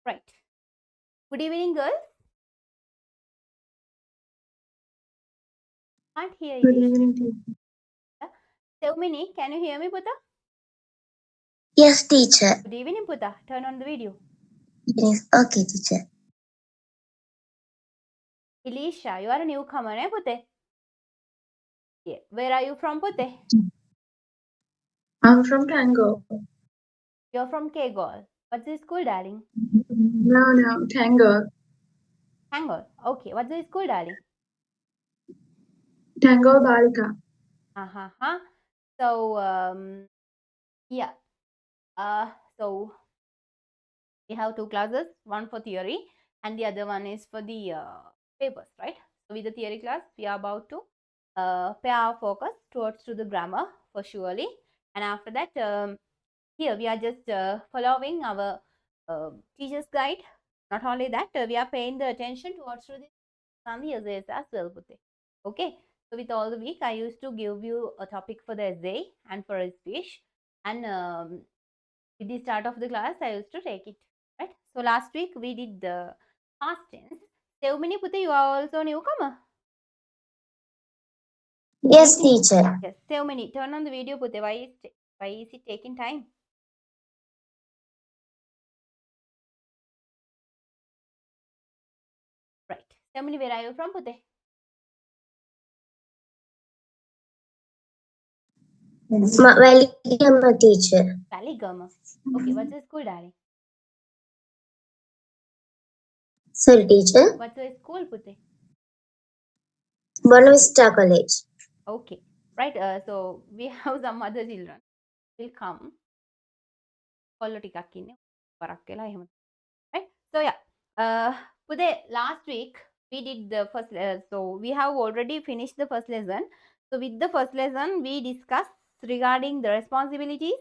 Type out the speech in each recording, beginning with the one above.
Right. Good evening, girls. Can't hear you. Good evening, teacher. Mini, can you hear me, Puta? Yes, teacher. Good evening, Puta. Turn on the video. Yes, okay, teacher. Elisha, you are a newcomer, eh, Pute? Yeah. Where are you from, Pute? I'm from Tango. You're from Kegol. What's the school, darling? No, Tango. Hangor. Okay. What's the school, darling? Tango Balika. Uh-huh. So, yeah. Uh, so we have two classes, one for theory and the other one is for the papers, right? So with the theory class, we are about to pay our focus towards to the grammar for surely. And after that, here we are just following our teacher's guide. Not only that, we are paying the attention towards to the essays as well. Okay. So with all the week, I used to give you a topic for the essay and for a speech. And with the start of the class, I used to take it. Right. So last week we did the past tense. Sevmini Pute, you are also newcomer. Yes, teacher. Yes. Sevmini, turn on the video, Pute. Why is it taking time? Right. Sevmini, where are you from, Pute? Welcome, teacher. Saligama. Okay. What's the school, darling? Sorry, teacher. What's the school, Pute? Bonavista College. Okay. Right. So we have some other children will come. Follow ටිකක් right? So yeah, today last week we did the first. So we have already finished the first lesson. So with the first lesson, we discussed regarding the responsibilities,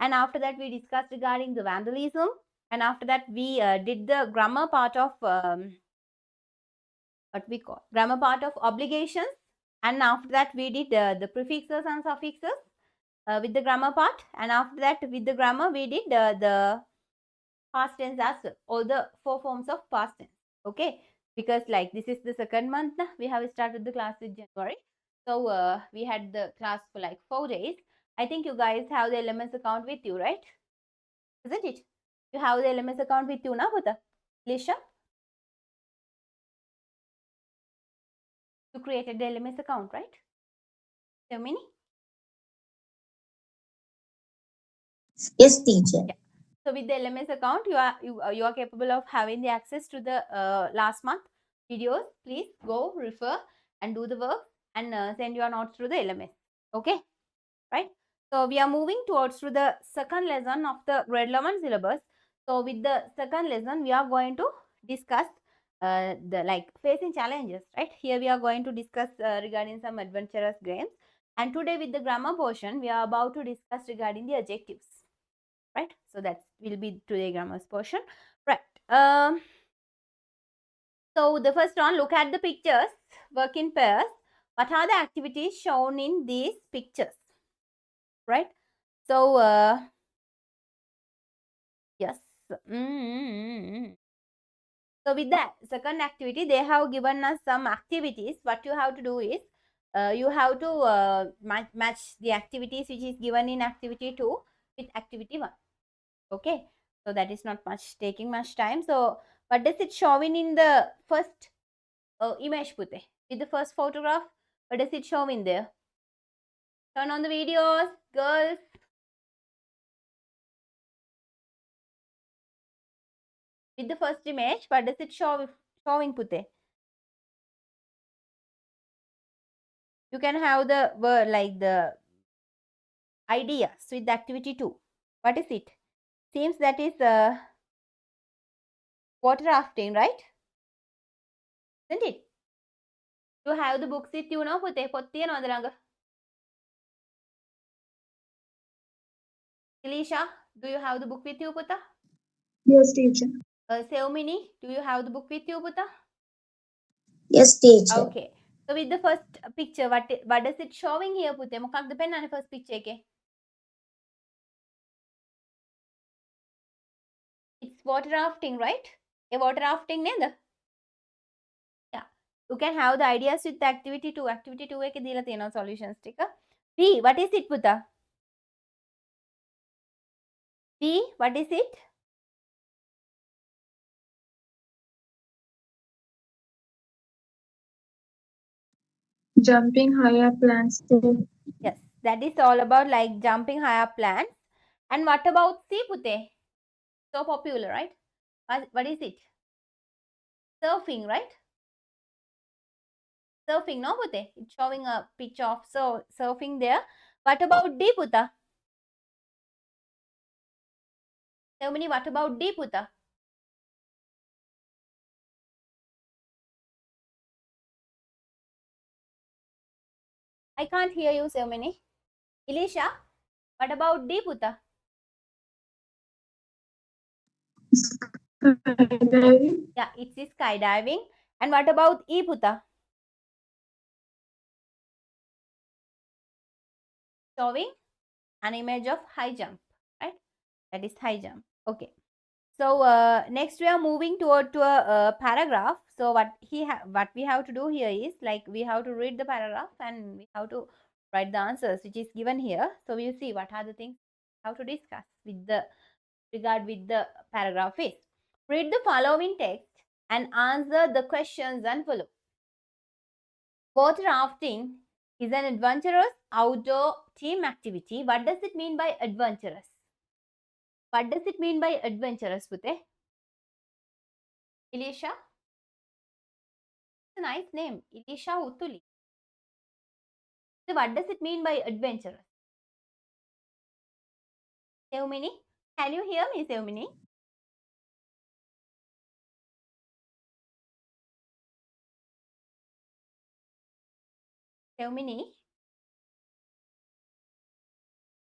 and after that we discussed regarding the vandalism, and after that we did the grammar part of what we call grammar part of obligations, and after that we did the prefixes and suffixes with the grammar part, and after that with the grammar we did the past tense as well, all the four forms of past tense. Okay, because like this is the second month now, we have started the class in January. So we had the class for like 4 days. I think you guys have the LMS account with you, right? Isn't it? You have the LMS account with you now, Puta? Lisha? You created the LMS account, right? Mini? Yes, teacher. Yeah. So with the LMS account, you are capable of having the access to the last month videos. Please go refer and do the work and send your notes to the LMS. Okay, right? So we are moving towards to the second lesson of the grade 11 syllabus. So with the second lesson, we are going to discuss the like facing challenges, right? Here we are going to discuss regarding some adventurous games. And today with the grammar portion, we are about to discuss regarding the adjectives, right? So that will be today grammar's portion, right? So the first one, look at the pictures, work in pairs. What are the activities shown in these pictures, right? So yes. So with that second activity, they have given us some activities. What you have to do is you have to match the activities which is given in activity 2 with activity 1. Okay, so that is not much taking much time. So what does it showing in the first image, Pute? With the first photograph, what does it show in there? Turn on the videos, girls. With the first image, what does it showing, Pute? You can have the word like the ideas with the activity 2. What is it? Seems that is water rafting, right? Isn't it? You have the books with you now, Pute. පොත් තියනවද ළඟ? Elisha, do you have the book with you, Puta? Yes, teacher. Seomini, do you have the book with you, Puta? Yes, teacher. Okay. So with the first picture, what does it showing here, Pute? මොකක්ද පෙන්වන්නේ first picture එකේ? It's water rafting, right? A water rafting neda. Yeah. You can have the ideas with the activity 2. Activity 2 එක දීලා තියෙනවා solutions ටික. B, what is it පුතා? B, what is it? Jumping higher plants. Yes, that is all about like jumping higher plants. And what about C, Pute? So popular, right? What is it? Surfing, right? Surfing, no, Pute? It's showing a picture of surfing there. What about D, Puta? Tell me, what about D, Puta? I can't hear you so many. Elisha, what about D, Puta? Skydiving. Yeah, it's skydiving. And what about E, Puta? Showing an image of high jump, right? That is high jump. Okay. So next we are moving toward to a paragraph. So what we have to do here is like we have to read the paragraph and we have to write the answers which is given here. So we will see what are the things how to discuss with the regard with the paragraph is. Read the following text and answer the questions and follow. Water rafting is an adventurous outdoor team activity. What does it mean by adventurous? What does it mean by adventurous, Pute? Elisha? It's a nice name. Elisha Utuli. So what does it mean by adventurous? Seumini? Can you hear me, Seumini? Seumini?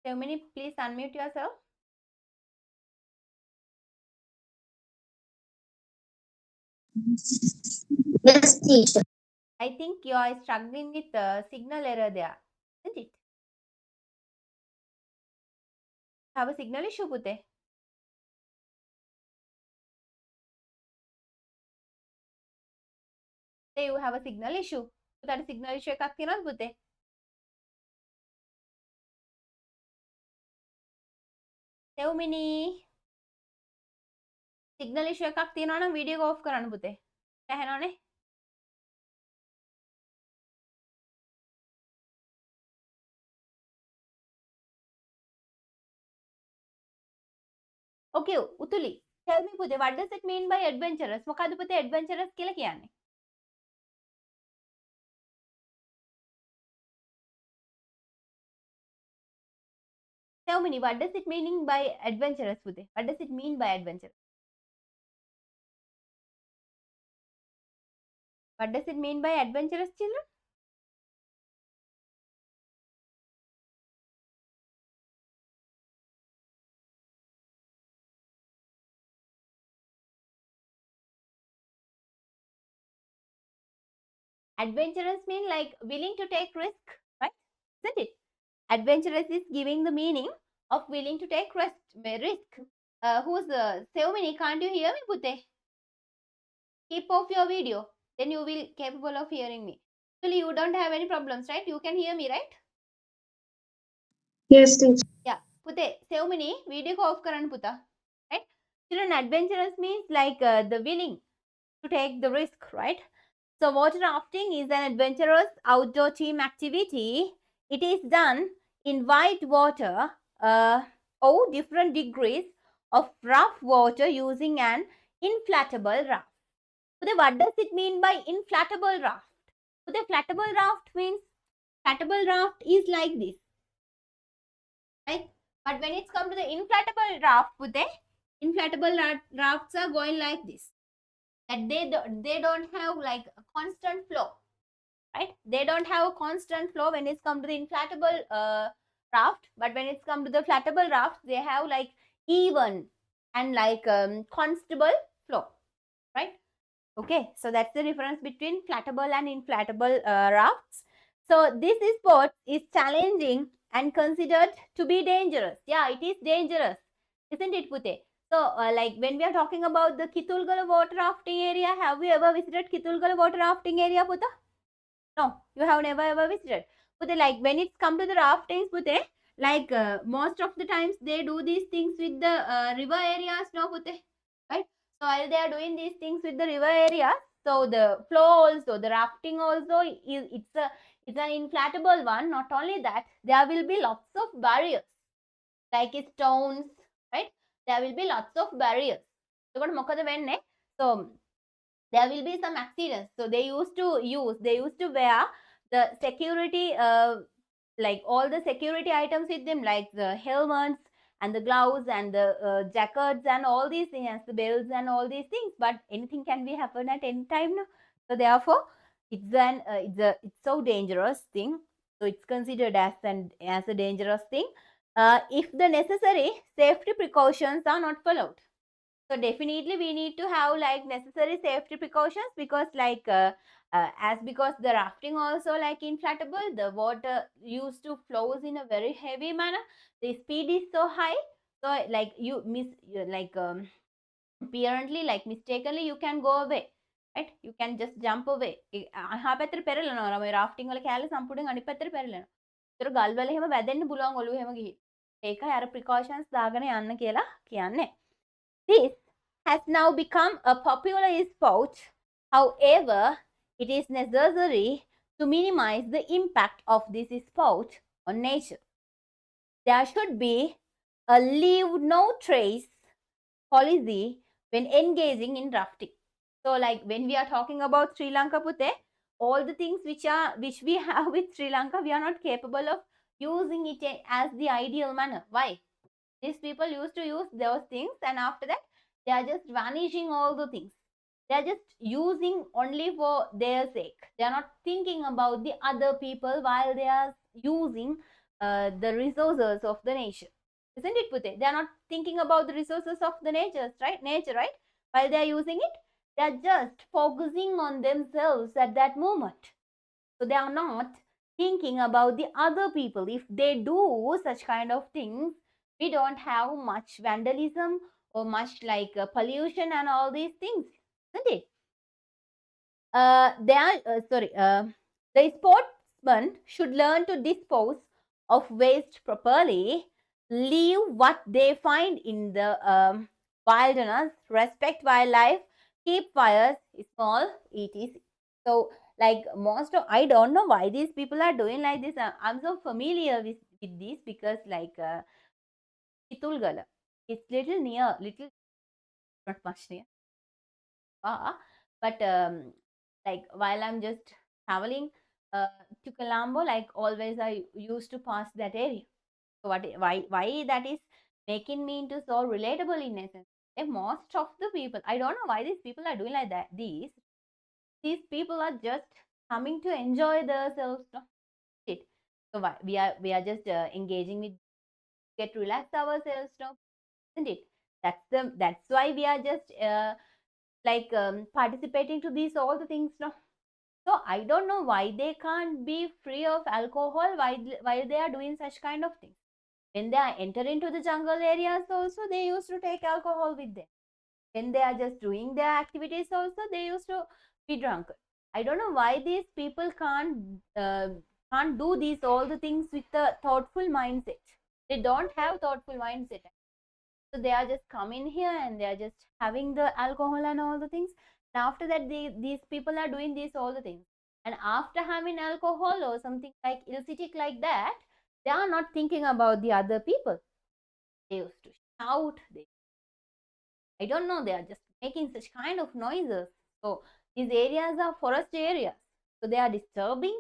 Seumini, please unmute yourself. Yes, teacher. I think you are struggling with the signal error there, isn't it? Have a signal issue, Pute? Say you have a signal issue. That signal issue එකක් තියෙනවද පුතේ? Seumini? Signal issue එකක් තියෙනවා නම් video off කරන්න පුතේ. ඇහෙනවනේ? Okay, Utuli. Tell me පුතේ, what does it mean by adventurous? මොකද්ද පුතේ adventurous කියලා කියන්නේ? Tell me, what does it mean by adventurous, Pute? What does it mean by adventurous? What does it mean by adventurous, children? Adventurous mean like willing to take risk, right? Isn't it? Adventurous is giving the meaning of willing to take risk. Who's Seumini? Can't you hear me, Pute? Keep off your video. Then you will capable of hearing me. Actually, you don't have any problems, right? You can hear me, right? Yes, teacher. Yeah. Pute, Seumini, video ko off karan puta. Right? Children, adventurous means like the willing to take the risk, right? So water rafting is an adventurous outdoor team activity. It is done in white water or different degrees of rough water using an inflatable raft. So what does it mean by inflatable raft? So the flatable raft means flatable raft is like this, right? But when it's come to the inflatable raft, inflatable rafts are going like this. That they don't have like a constant flow, right? They don't have a constant flow when it's come to the inflatable raft, but when it's come to the flatable raft, they have like even and like constable flow, right? Okay, so that's the difference between flatable and inflatable rafts. So this sport is challenging and considered to be dangerous. Yeah, it is dangerous, isn't it, Pute? So, like when we are talking about the Kitulgala water rafting area, have you ever visited Kitulgala water rafting area, Puta? No, you have never ever visited. But like when it's come to the raftings, Pute, like most of the times they do these things with the river areas, no Pute, right? So while they are doing these things with the river areas, so the flow also, the rafting also is it's an inflatable one. Not only that, there will be lots of barriers like stones, right? There will be lots of barriers. So what mokada venne? So there will be some accidents. So they used to wear the security like all the security items with them, like the helmets and the gloves and the jackets and all these things, the belts and all these things. But anything can be happen at any time now. So therefore, it's so dangerous thing. So it's considered as a dangerous thing if the necessary safety precautions are not followed. So definitely we need to have like necessary safety precautions, because because the rafting also like inflatable, the water used to flows in a very heavy manner, the speed is so high. So like like apparently like mistakenly you can go away, right? You can just jump away. අහා පැත්තට පෙරලනවා මේ රාෆ්ටිං වල කෑල්ල සම්පූර්ණයෙන් අනිත් පැත්තට පෙරලෙනවා. ඒතර ගල් වල එහෙම වැදෙන්න පුළුවන් ඔළුව එහෙම ගිහින්. ඒකයි අර precautions දාගෙන යන්න කියලා කියන්නේ. This has now become a popular sport. However, it is necessary to minimize the impact of this sport on nature. There should be a leave no trace policy when engaging in rafting. So, like when we are talking about Sri Lanka, Pute, all the things which we have with Sri Lanka, we are not capable of using it as the ideal manner. Why? These people used to use those things, and after that they are just vanishing all the things. They are just using only for their sake. They are not thinking about the other people while they are using the resources of the nature, isn't it, Pute? They are not thinking about the resources of the nature, right? While they are using it, they are just focusing on themselves at that moment. So they are not thinking about the other people. If they do such kind of things, we don't have much vandalism or much like pollution and all these things, isn't it? They are sorry. The sportsman should learn to dispose of waste properly, leave what they find in the wilderness, respect wildlife, keep fires small, etc. So, like most of, I don't know why these people are doing like this. I'm so familiar with this because like Kitulgala, it's little near, little not much near, but like while I'm just traveling uh, to Colombo, like always I used to pass that area. So why that is making me into so relatable in essence. And most of the people, I don't know why these people are doing like that. These people are just coming to enjoy themselves. No? It. So why we are just engaging with get relax ourselves. No? Isn't it? That's why we are just like participating to these all the things. No? So I don't know why they can't be free of alcohol while they are doing such kind of things. When they are enter into the jungle areas also, they used to take alcohol with them. When they are just doing their activities also, they used to be drunk. I don't know why these people can't do these all the things with a thoughtful mindset. They don't have thoughtful mindset. So they are just coming here and they are just having the alcohol and all the things. And after that, these people are doing these all the things. And after having alcohol or something like illicit like that, they are not thinking about the other people. They used to shout. I don't know. They are just making such kind of noises. So these areas are forest areas. So they are disturbing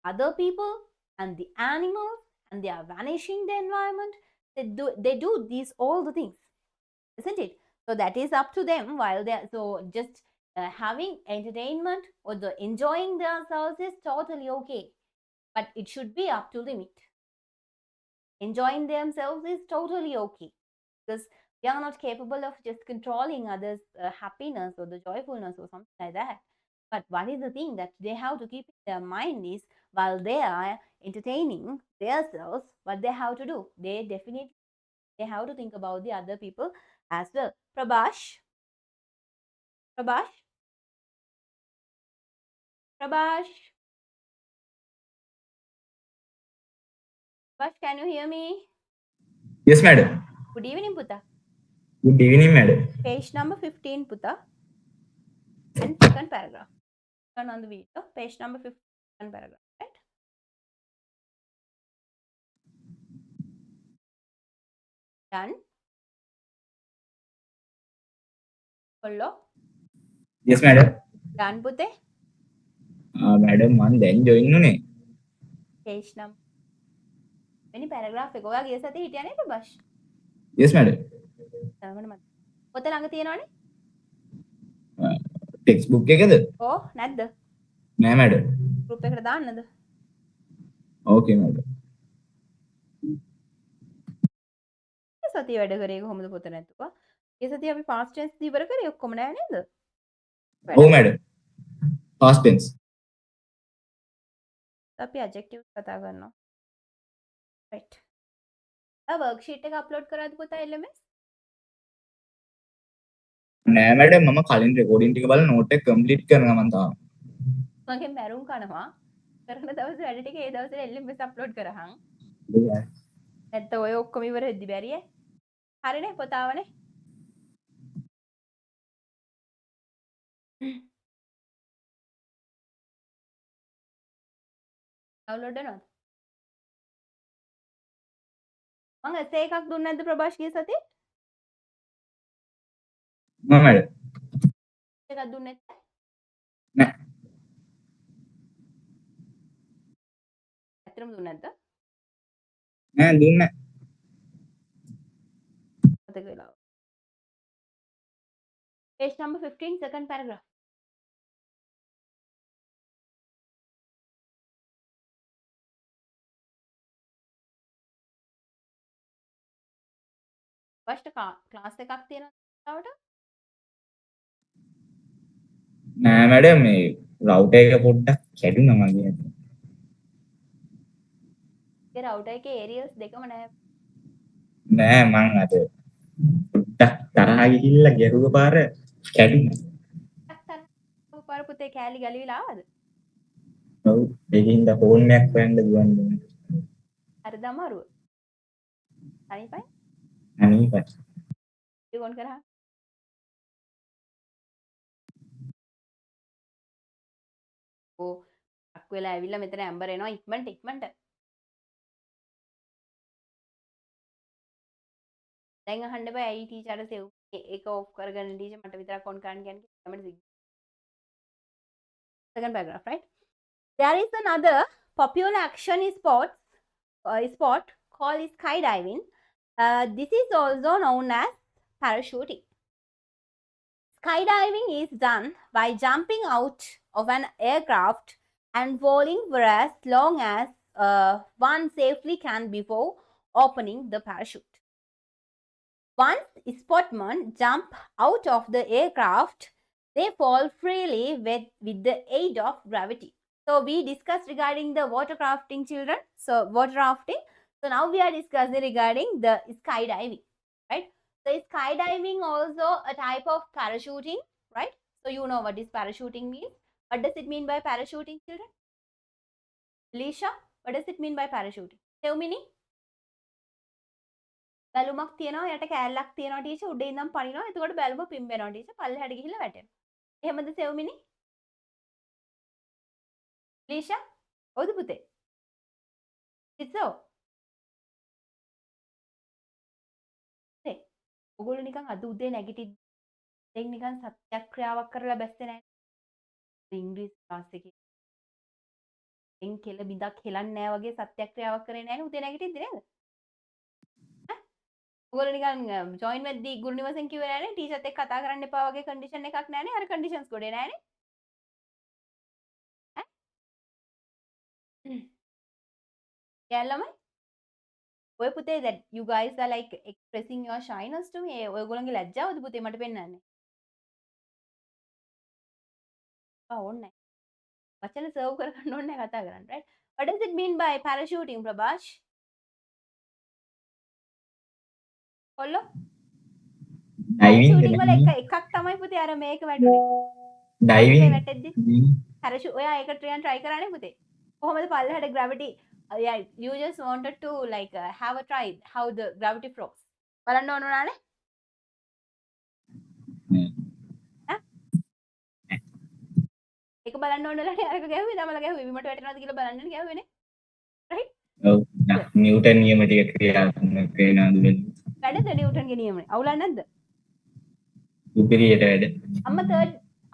other people and the animals, and they are vanishing the environment. They do these all the things, isn't it? So that is up to them while they are so just having entertainment or the enjoying themselves is totally okay, but it should be up to limit. Enjoying themselves is totally okay because we are not capable of just controlling others' happiness or the joyfulness or something like that. But what is the thing that they have to keep in their mind is while they are entertaining themselves, what they have to do, they definitely they have to think about the other people as well. Prabhash. Prabhash. Prabhash. Prabhash, can you hear me? Yes, madam. Good evening, Puta. Good evening, madam. Page number 15, Puta. And second paragraph. Turn on the video. Page number 15, paragraph. Right? Done. Follow. Yes, madam. Done, Puta. Madam, man, then join no. Page number. Any paragraph එක ඔයා ගිය සතියේ හිටියා නේද ප්‍රභාෂ්? Yes, madam. තරමට මතක. පොත ළඟ තියෙනවනේ? Textbook එකද? ඕ නැද්ද? නෑ, madam. group එකට දාන්නද? Okay, madam. ගිය සතියේ වැඩ කරේ කොහොමද පොත නැතුව? ගිය සතියේ අපි past tense දී ඉවර කරේ ඔක්කොම නෑ නේද? Oh, madam. Past tense. අපි adjectives කතා කරනවා. right. worksheet එක අප්ලෝඩ් කරාද පුතා LMS? නෑ, madam. මම කලින් recording ටික බලලා note එක complete කරනවා මම තාම. මගෙන් මැරුම් කනවා. කරන දවසේ වැඩ ටික ඒ දවසේ LMS අප්ලෝඩ් කරහන්. නැත්නම් ඔය ඔක්කොම ඉවර වෙද්දි බැරියේ. හරිනේ පොතාවනේ. ඩවුන්ලෝඩ් කරනවද? මම essay එකක් දුන්නේ නැද්ද ප්‍රභාෂ් ගිය සතියේ? නෑ, madam. එකක් දුන්නේ නැත්නම්? නෑ. ඇත්තටම දුන්නේ නැද්ද? නෑ, දුන්නේ නෑ. මතක වෙලාව. Page number 15, second paragraph. first class එකක් තියෙනවද? නෑ, madam. මේ router එක පොඩ්ඩක් කැඩුනා මගේ. ඒ router එකේ areas දෙකම නැහැ. නෑ, මං අද පොඩ්ඩක් තරහා ගිහිල්ලා ගැහුව පාර කැඩුනා. පාර පුතේ කෑලි ගලවිලා ආවද? ඔව්. ඒකින්ද ෆෝන් එකක් හොයන්න ගියන්නේ. හරිද අමාරුව? අනිපයි? අනිපයි. ඒක ඔන් කරා. ඕ අක් වෙලා ඇවිල්ලා මෙතන ඇම්බර් එනවා ඉක්මනට. දැන් අහන්න බෑ ඇයි ටීචර්ට සෙව් ඒක ඔෆ් කරගෙන ටීචර් මට විතරක් ඔන් කරන්න කියන්නේ කැමරේ second paragraph, right? There is another popular action sport called skydiving. This is also known as parachuting. Skydiving is done by jumping out of an aircraft and falling for as long as one safely can before opening the parachute. Once sportsmen jump out of the aircraft, they fall freely with the aid of gravity. So we discussed regarding the water crafting, children. So water rafting. So now we are discussing regarding the skydiving, right? So is skydiving also a type of parachuting, right? So you know what is parachuting means. What does it mean by parachuting, children? Lisha, what does it mean by parachuting? Tell me. බැලුමක් තියෙනවා යට කෑල්ලක් තියෙනවා teacher උඩ ඉඳන් පනිනවා එතකොට බැලුම පිම්බෙනවා teacher පල්ලෙහාට ගිහිල්ලා වැටෙනවා. එහෙමද සෙව්මිනි? ලීෂා? ඔව්ද පුතේ? ඉතිසෝ? ඒ ඔයගොල්ලෝ නිකන් අද උදේ නැගිටිද්දී දැන් නිකන් සත්‍යක්‍රියාවක් කරලා බැස්සේ නැහැ. ඉංග්‍රීසි ක්ලාස් එකේ එන් කෙල බිඳක් හෙලන්නේ නැහැ වගේ සත්‍යක්‍රියාවක් කරේ නැහැ නේ උදේ නැගිටිද්දී නේද? ඔයගොල්ලෝ නිකන් ජොයින් වෙද්දී ගුරු නිවසෙන් කිව්වේ නෑනේ ටීචර්ත් එක්ක කතා කරන්න එපා වගේ කන්ඩිෂන් එකක් නෑනේ අර කන්ඩිෂන්ස් ගොඩේ නෑනේ ඈ යල්ලම ඔය පුතේ that you guys are like expressing your shyness to me ඔයගොල්ලන්ගේ ලැජ්ජාවද පුතේ මට පෙන්නන්නේ ඕන්නේ වචන සර්ව් කරගන්න ඕනේ කතා කරන්න right what does it mean by parachuting ප්‍රභාෂ් කොල්ලෝ parachuting වල එකක් තමයි පුතේ අර මේක වැටුනේ. ඩයිවිං වැටෙද්දි parachute ඔයා ඒක try කරන්නේ පුතේ. කොහොමද පල්ලෙහාට gravity yeah, you just wanted to like have a try how the gravity flows. බලන්න ඕන උනානේ? ඒක බලන්න ඕන වෙලාවට අරක ගැහුවේ තමල ගැහුවේ බිමට වැටෙනවද කියලා බලන්න ගැහුවේනේ. right? ඔව් නිව්ටන් නියම ටික ක්‍රියාත්මක වෙනවද වෙන්නේ. වැඩද නිව්ටන්ගේ නියමනේ. අවුලක් නැද්ද? උපරියට වැඩ.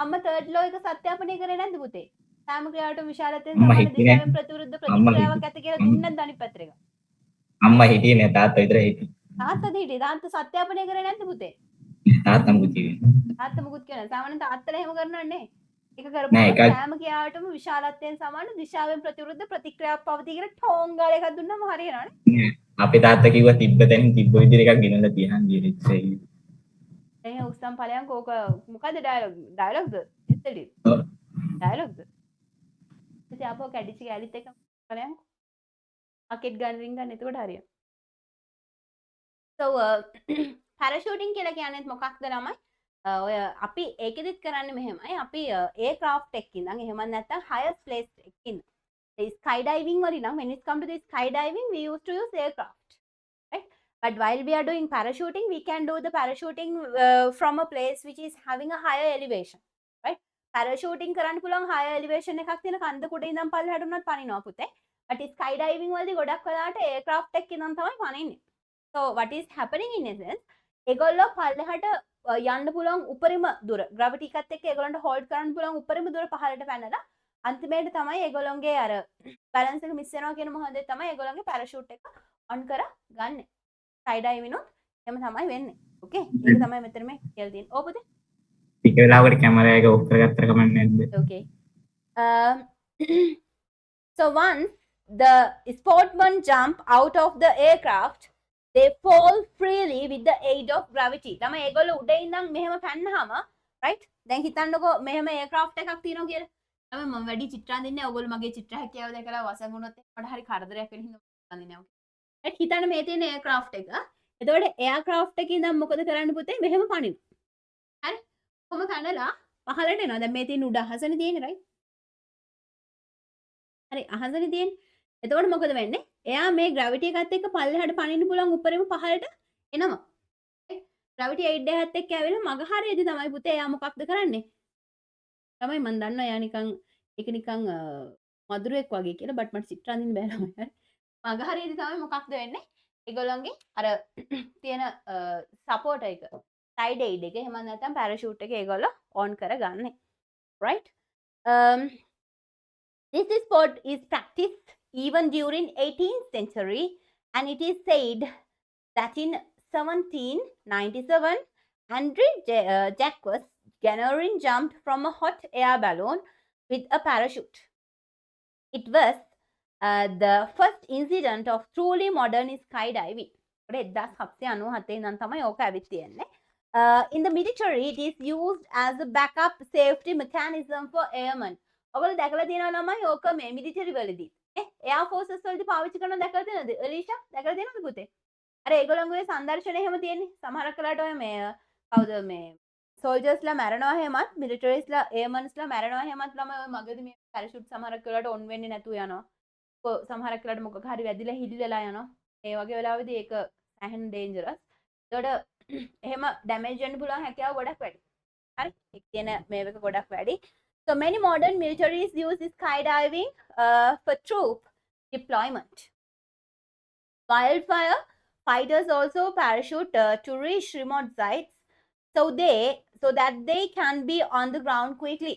අම්මා third law එක සත්‍යාපනය කරේ නැද්ද පුතේ? සාම ක්‍රියාවට විශාලත්වයෙන් අම්මා සමාන හිටියේ දිශාවෙන් ප්‍රතිවිරුද්ධ ප්‍රතික්‍රියාවක් ඇති කියලා දුන්නේ නැද්ද අනිත් පැත්තට එක? අම්මා හිටියේ නෑ තාත්තා විතරයි හිටියේ. තාත්තද හිටියේ? තාත්තා සත්‍යාපනය කරේ නැද්ද පුතේ? තාත්තා මොකද කිව්වේ? තාත්තා මොකුත් කියන්නේ නැහැ. සාමාන්‍යයෙන් තාත්තලා එහෙම කරනවන්නේ නැහැ. ඒක නෑ කරපුවම ඒක සෑම ක්‍රියාවටම විශාලත්වයෙන් සමාන දිශාවෙන් ප්‍රතිවිරුද්ධ ප්‍රතික්‍රියාවක් පවතී කියලා ටෝං ගාලා එකක් දුන්නාම හරියනවනේ. නෑ. අපේ තාත්තා කිව්වා තිබ්බ තැනින් තිබ්බ විදිහට එකක් ගෙනල්ලා තියහන් ගියරිච්ච ඒක. එහෙනම් උස්සම් ඵලයන්ක ඕක මොකද්ද ඩයලොග්ද? එතෙලි. ඩයලොග්ද? ඉතින් අපෝ කැඩිච්ච කැලිත් එක ඵලයන්ක. අකෙට් ගන්න රින් ගන්න එතකොට හරියනවා. so parachuting කියලා කියන්නේ මොකක්ද ළමයි? ඔය අපි ඒකෙදිත් කරන්නේ මෙහෙමයි. අපි aircraft එකකින් ඉඳන් එහෙම නැත්නම් highest place එකකින්. ඒ skydiving වලින් නම් when it come to the skydiving we used to use aircraft. Right? But while we are doing parachuting, we can do the parachuting from a place which is having a higher elevation. Right? Parachuting කරන්න පුළුවන් higher elevation එකක් තියෙන කන්ද කුඩ ඉඳන් පල්ලෙහාට උනත් පනිනවා පුතේ. But skydiving වලදී ගොඩක් වෙලාවට aircraft එකකින් ඉඳන් තමයි පනින්නේ. So what is happening in essence? ඒගොල්ලෝ පල්ලෙහාට යන්න පුළුවන් උපරිම දුර gravity එකත් එක්ක ඒගොල්ලන්ට hold කරන්න පුළුවන් උපරිම දුර පහළට පැනලා අන්තිමේට තමයි ඒගොල්ලන්ගේ අර balance එක miss වෙනවා කියන මොහොතේ තමයි ඒගොල්ලන්ගේ parachute එක on කර ගන්න. skydiving උත් එහෙම තමයි වෙන්නේ. Okay? ඒක තමයි මෙතන මේ කියලා තියෙන්නේ. ඕ පුතේ. ටික වෙලාවකට කැමරා එක ඔෆ් කරගත්තර කමක් නැද්ද? Okay. So once the sportsmen jump out of the aircraft, they fall freely with the aid of gravity. තමයි ඒගොල්ලෝ උඩ ඉඳන් මෙහෙම පැන්නාම right? දැන් හිතන්නකෝ මෙහෙම aircraft එකක් තියෙනවා කියලා. තමයි මම වැඩි චිත්‍ර අඳින්නේ. ඔයගොල්ලෝ මගේ චිත්‍ර හැකියාව දැකලා වසඟුනොත් මට හරි කරදරයක් වෙන හින්දා අඳින්නේ නැහැ. right? හිතන්න මේ තියෙන aircraft එක. එතකොට aircraft එකේ ඉඳන් මොකද කරන්න පුතේ? මෙහෙම පනිනවා. හරි? කොහොම පැනලා පහළට එනවා. දැන් මේ තියෙන උඩ අහසනේ තියෙන්නේ right? හරි අහසනේ තියෙන්නේ. එතකොට මොකද වෙන්නේ? එයා මේ gravity එකත් එක්ක පල්ලෙහාට පනින්න පුළුවන් උඩරිම පහළට එනවා. gravity aid එකත් එක්ක ඇවිල්ලා මග හරියේදී තමයි පුතේ එයා මොකක්ද කරන්නේ? තමයි මම දන්නවා එයා නිකන් ඒක නිකන් මදුරුවෙක් වගේ කියලා බට් මට චිත්‍ර අඳින්න බෑ නම. මග හරියේදී තමයි මොකක්ද වෙන්නේ? ඒගොල්ලන්ගේ අර තියෙන support එක side aid එක එහෙම නැත්නම් parachute එක ඒගොල්ලෝ on කරගන්නේ. right? This sport is practiced even during 18th century, and it is said that in 1797 Henry Jacques Gagarin jumped from a hot air balloon with a parachute. It was the first incident of truly modern skydiving. 1797 ඉඳන් තමයි ඕක ඇවිත් තියෙන්නේ. In the military, it is used as a backup safety mechanism for airmen. ඔයගොල්ලෝ දැකලා තියෙනවා ළමයි ඕක මේ මිලිටරි වලදී එයාර් ෆෝසස් වලදී පාවිච්චි කරනවා දැකලා තියෙනවද එලීෂා දැකලා තියෙනවද පුතේ අර ඒගොල්ලන්ගේ සංදර්ශන එහෙම තියෙන්නේ සමහරක් වෙලාවට ඔය මේ කවුද මේ සෝල්ජර්ස්ලා මැරෙනවා එහෙමත් මිලිටරිස්ලා එයර්මන්ස්ලා මැරෙනවා එහෙමත් ළමයි ඔය මගදී මේ පැරෂූට් සමහරක් වෙලාවට ඔන් වෙන්නේ නැතුව යනවා සමහරක් වෙලාවට මොකක් හරි වැදිලා හිල්ලලා යනවා ඒ වගේ වෙලාවෙදී ඒක සෑහෙන ඩේන්ජරස් ඒකට එහෙම ඩැමේජ් වෙන්න පුළුවන් හැකියාව ගොඩක් වැඩි හරි ඒක කියන මේක ගොඩක් වැඩි. So many modern militaries use skydiving for troop deployment. Wildfire fighters also parachute to reach remote sites so that they can be on the ground quickly.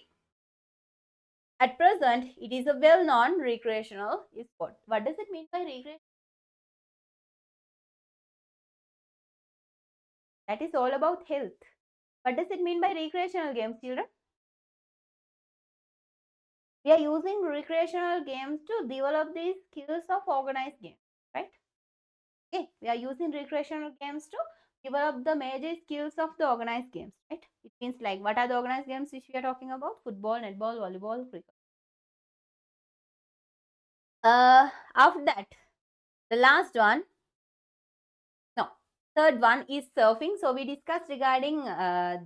At present, it is a well-known recreational sport. What does it mean by recreation? That is all about health. What does it mean by recreational games, children? We are using recreational games to develop these skills of organized games, right? Okay, we are using recreational games to develop the major skills of the organized games, right? It means like what are the organized games which we are talking about? Football, netball, volleyball, cricket. After that, the last one. No, Third one is surfing. So we discussed regarding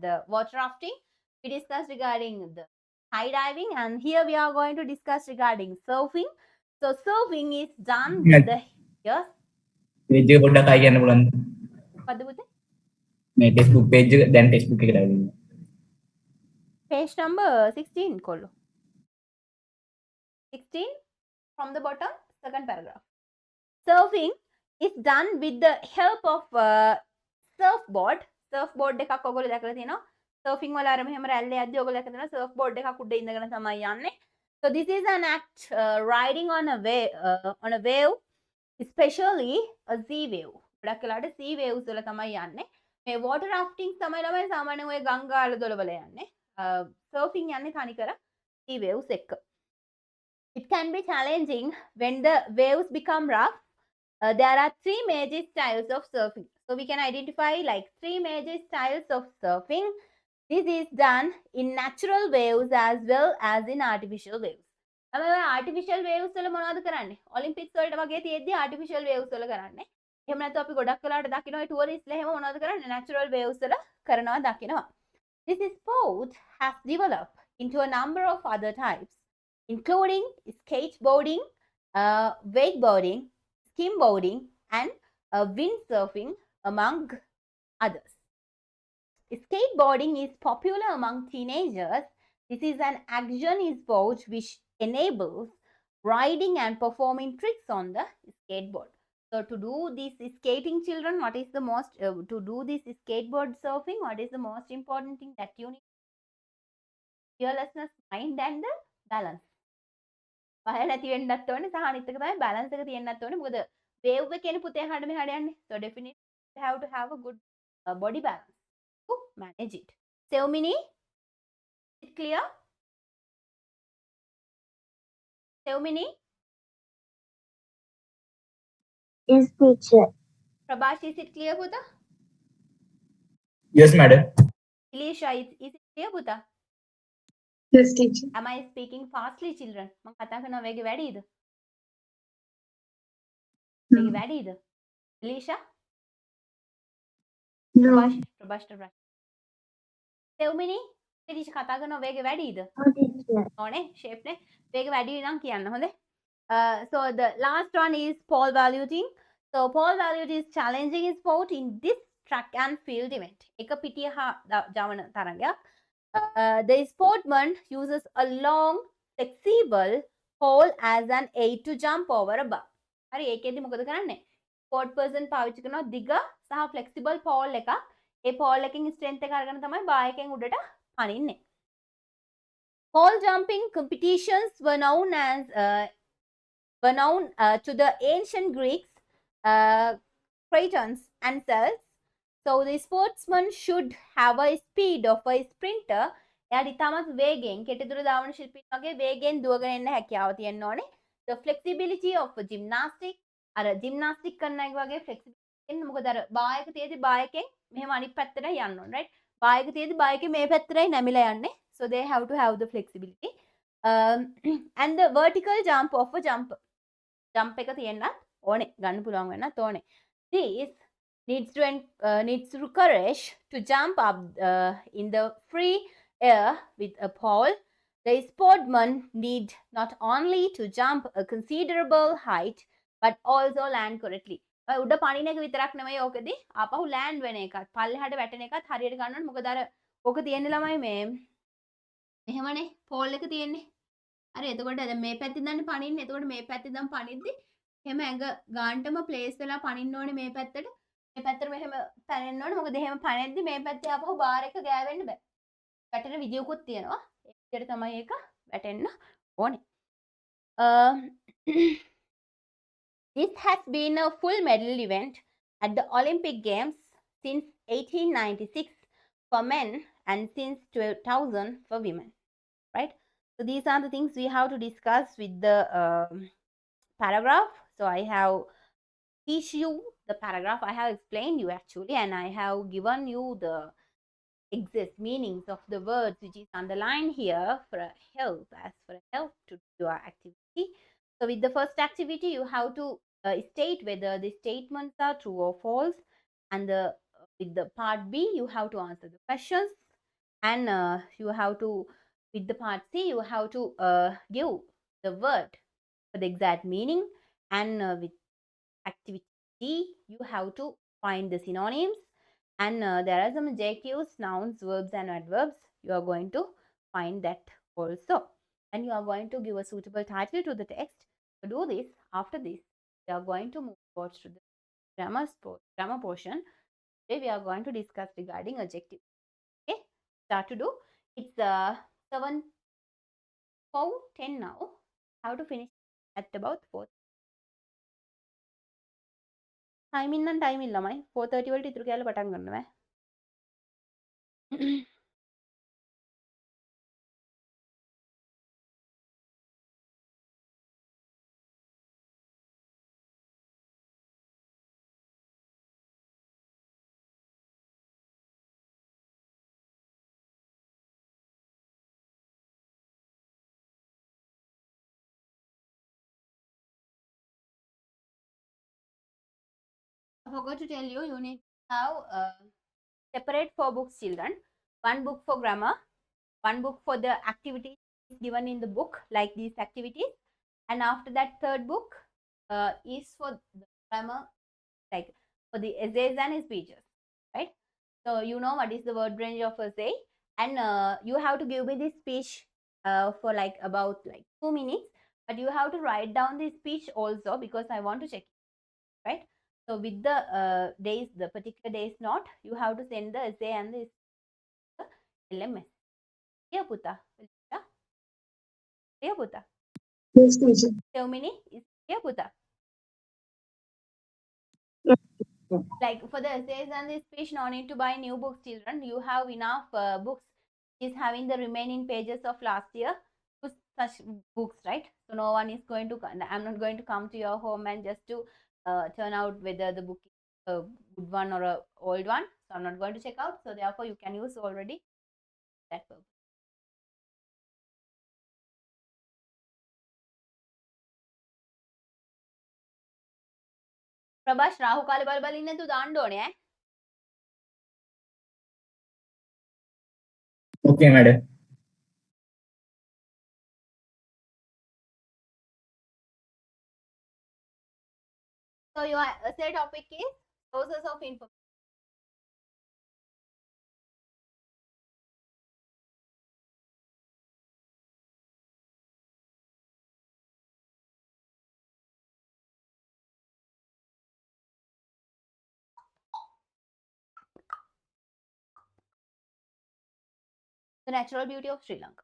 the water rafting. We discussed regarding the skydiving, and here we are going to discuss regarding surfing. So surfing is done with the yes. page එක පොඩ්ඩක් ආයි කියන්න පුළුවන්ද? What the මේ Facebook page එක දැන් Facebook එකට ආවිල්ලා. page number 16 kollo. 16 from the bottom, second paragraph. Surfing is done with the help of surfboard. Surfboard එකක් ඔයගොල්ලෝ දැකලා තියෙනවා. Surfing වල අර මෙහෙම රැල්ලේ යද්දි ඔයගොල්ලෝ දැකලා තියෙනවා surfboard එකක් උඩ ඉඳගෙන තමයි යන්නේ. So this is an act riding on a wave, especially a sea wave. ගොඩක් වෙලාවට sea waves වල තමයි යන්නේ. මේ water rafting තමයි ළමයි සාමාන්‍යයෙන් ඔය ගංගාල දොළවල යන්නේ. Surfing යන්නේ තනිකර sea waves එක්ක. It can be challenging when the waves become rough. There are three major styles of surfing. So we can identify like three major styles of surfing. This is done in natural waves as well as in artificial waves. Artificial waves වල මොනවද කරන්නේ? Olympics වලට වගේ තියෙද්දි artificial waves වල කරන්නේ. එහෙම නැත්නම් අපි ගොඩක් වෙලාවට දකිනවා ඒ tourist ලා එහෙම මොනවද කරන්නේ? Natural waves වල කරනවා දකිනවා. This sport has developed into a number of other types, including skateboarding, wakeboarding, skimboarding, and windsurfing, among others. Skateboarding is popular among teenagers. This is an action sport which enables riding and performing tricks on the skateboard. So to do this skating, children, what is the most, to do this skateboard surfing, what is the most important thing that you need? Fearlessness, mind and the balance. පහල නැති වෙන්නත් ඕනේ සහ අනිත් එක තමයි balance එක තියෙන්නත් ඕනේ. මොකද වේව් එකේනේ පුතේ හඩ මෙහාට යන්නේ. So definitely you have to have a good body balance to manage it. Seumini, is it clear? Seumini, Yes, teacher. Prabhash, is it clear, puta? Yes, madam. Elisha, is it clear, puta? Yes, teacher. Am I speaking fastly, children? මම කතා කරන වේගය වැඩිද? වේගය වැඩිද? Elisha? No. Prabhash. Seumini, Elisha කතා කරන වේගය වැඩිද? No, teacher. ඕනේ shape නේ. වේගය වැඩි නම් කියන්න හොඳේ. So the last one is pole valuing. So pole valuing is challenging sport in this track and field event. එක පිටිය හා ජවන තරගයක්. The sportsman uses a long flexible pole as an aid to jump over a bar. හරි ඒකෙදි මොකද කරන්නේ? Sport person පාවිච්චි කරනවා දිග සහ flexible pole එකක්. ඒ pole එකකින් strength එක අරගෙන තමයි bar එකෙන් උඩට පනින්නේ. Pole jumping competitions were known to the ancient Greeks, Cretans, and Celts. So the sportsman should have a speed of a sprinter. එයාට ඉතාමත් වේගෙන් කෙටි දුර දාවන ශිල්පීන් වගේ වේගෙන් දුවගෙන එන්න හැකියාව තියෙන්න ඕනේ. The flexibility of a gymnastic, අර gymnastic කරන එක වගේ flexibility එන්න මොකද අර බා එක තියදී බා එකෙන් මෙහෙම අනිත් පැත්තට යන්න ඕනේ, right? බා එක තියදී බා එකේ මේ පැත්තටයි නැමිලා යන්නේ. So they have to have the flexibility. And the vertical jump of a jumper. Jump එක තියෙන්නත් ඕනේ. ගන්න පුළුවන් වෙන්නත් ඕනේ. This needs to courage to jump up in the free air with a pole. The sportsman need not only to jump a considerable height but also land correctly. උඩ පණින එක විතරක් නෙමෙයි ඕකදී ආපහු land වෙන එකත් පල්ලෙහාට වැටෙන එකත් හරියට ගන්න ඕනේ. මොකද අර ඕක තියෙන්නේ ළමයි මේ මෙහෙමනේ pole එක තියෙන්නේ. හරි එතකොට දැන් මේ පැත්තෙන් දැන් පණින්නේ. එතකොට මේ පැත්තෙන් දැන් පණිද්දි එහෙම ඇඟ ගාන්ටම ප්ලේස් වෙලා පණින්න ඕනේ මේ පැත්තට. මේ පැත්තට මෙහෙම පැනෙන්න ඕනේ. මොකද එහෙම පණෙද්දි මේ පැත්තේ ආපහු බාර් එක ගෑවෙන්න බෑ. වැටෙන විදියකුත් තියෙනවා. ඒ විදියට තමයි ඒක වැටෙන්න ඕනේ. This has been a full medal event at the Olympic Games since 1896 for men and since 2000 for women, right? So these are the things we have to discuss with the paragraph. So I have teach you the paragraph. I have explained you actually, and I have given you the exact meanings of the words which is underlined here for a help, as for a help to your activity. So with the first activity, you have to state whether the statements are true or false. and with the part B you have to answer the questions, and you have to, with the part C you have to give the word for the exact meaning, and with activity D you have to find the synonyms, and there are some adjectives, nouns, verbs and adverbs. You are going to find that also, and you are going to give a suitable title to the text. To do this, after this we are going to move towards to the grammar portion. Today we are going to discuss regarding adjectives. Okay, start to do. It's 7 4 10 now. How to finish at about 4. Time in and time இல்ல මයි 4:30 වලට ඉතුරු කැලේ පටන් ගන්නවා. I forgot to tell you, you need to have separate 4 books, children. One book for grammar, one book for the activities given in the book, like these activities, and after that, third book is for the grammar, like for the essays and speeches, right? So you know what is the word range of essay, and you have to give me this speech for like about like 2 minutes, but you have to write down the speech also because I want to check it, right? So with the days, the particular days note, you have to send the essay and the LMS. Yeah, Puta. Yeah, Puta. Yes, teacher. Termini is yeah, Puta. Yes. Like for the essays and the speech, no need to buy new books, children. You have enough books is having the remaining pages of last year to such books, right? So no one is going to, I'm not going to come to your home and just to turn out whether the book is a good one or a old one. So I'm not going to check out. So therefore you can use already that purpose. ප්‍රභාෂ් Rahu කාලේ බල බල ඉන්නේ තු දාන්න ඕනේ ඈ. Okay, madam. So your essay topic is sources of information. The natural beauty of Sri Lanka.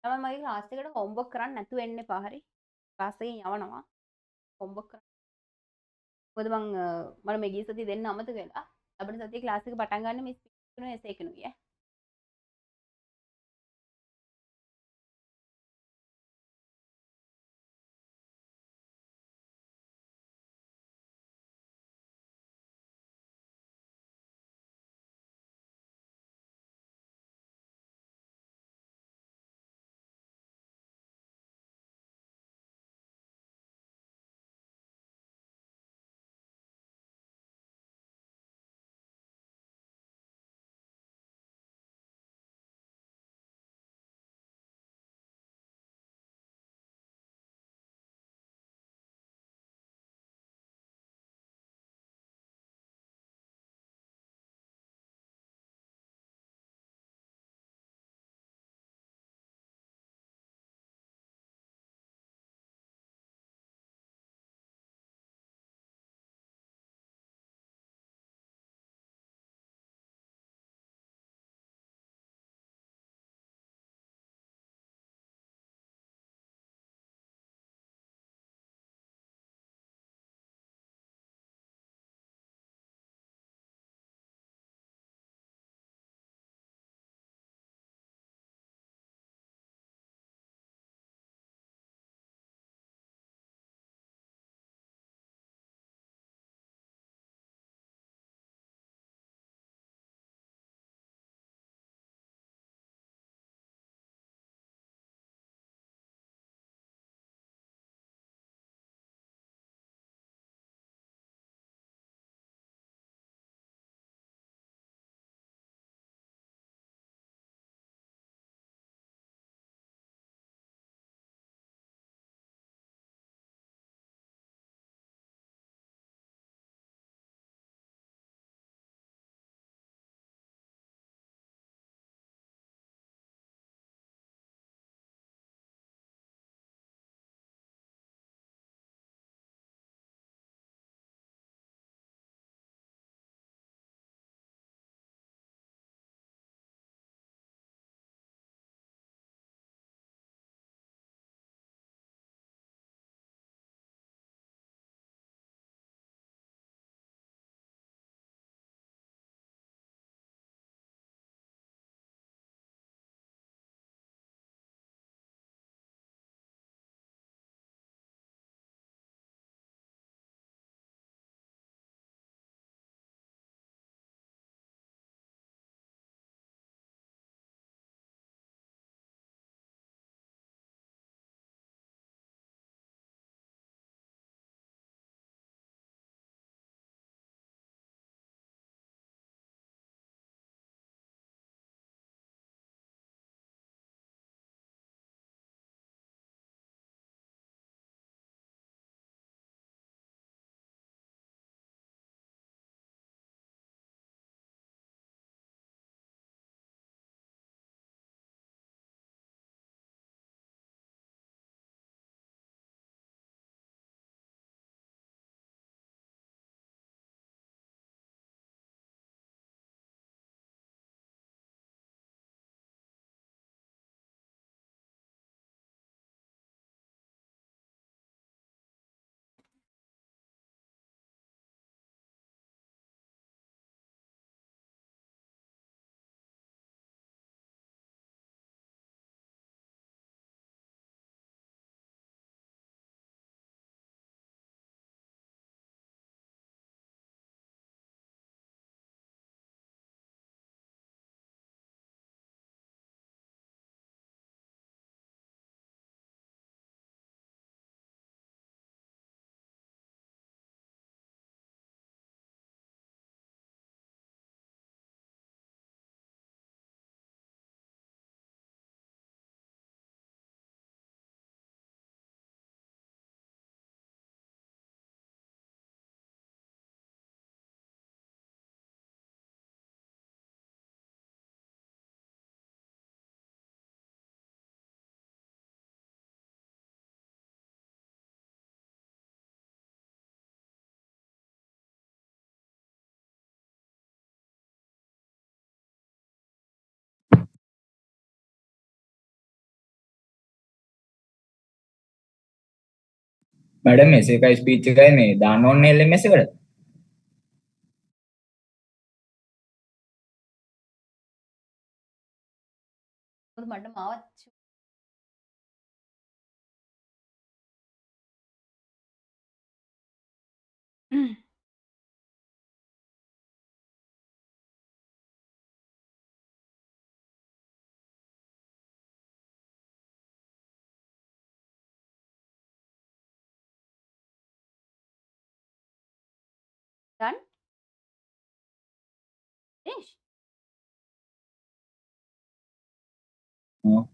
තමයි මගේ ක්ලාස් එකට හෝම්වර්ක් කරන්න නැතුව එන්න එපා හරි. ක්ලාස් එකෙන් යවනවා හෝම්වර්ක් කරන්න. මොකද මං මට මේ ගිය සතිය දෙන්න අමතක වෙලා. අපිට සතියේ ක්ලාස් එක පටන් ගන්න මේ ස්පීච් කරන එසේ එකනුයි ඈ. මැඩම් මෙසේ එකයි ස්පීච් එකයි මේ දාන්න ඕනේ LMS එකට. මට මාවත් done. Finish. ඔව්.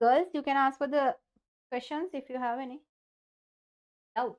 Girls, you can ask for the questions if you have any doubt.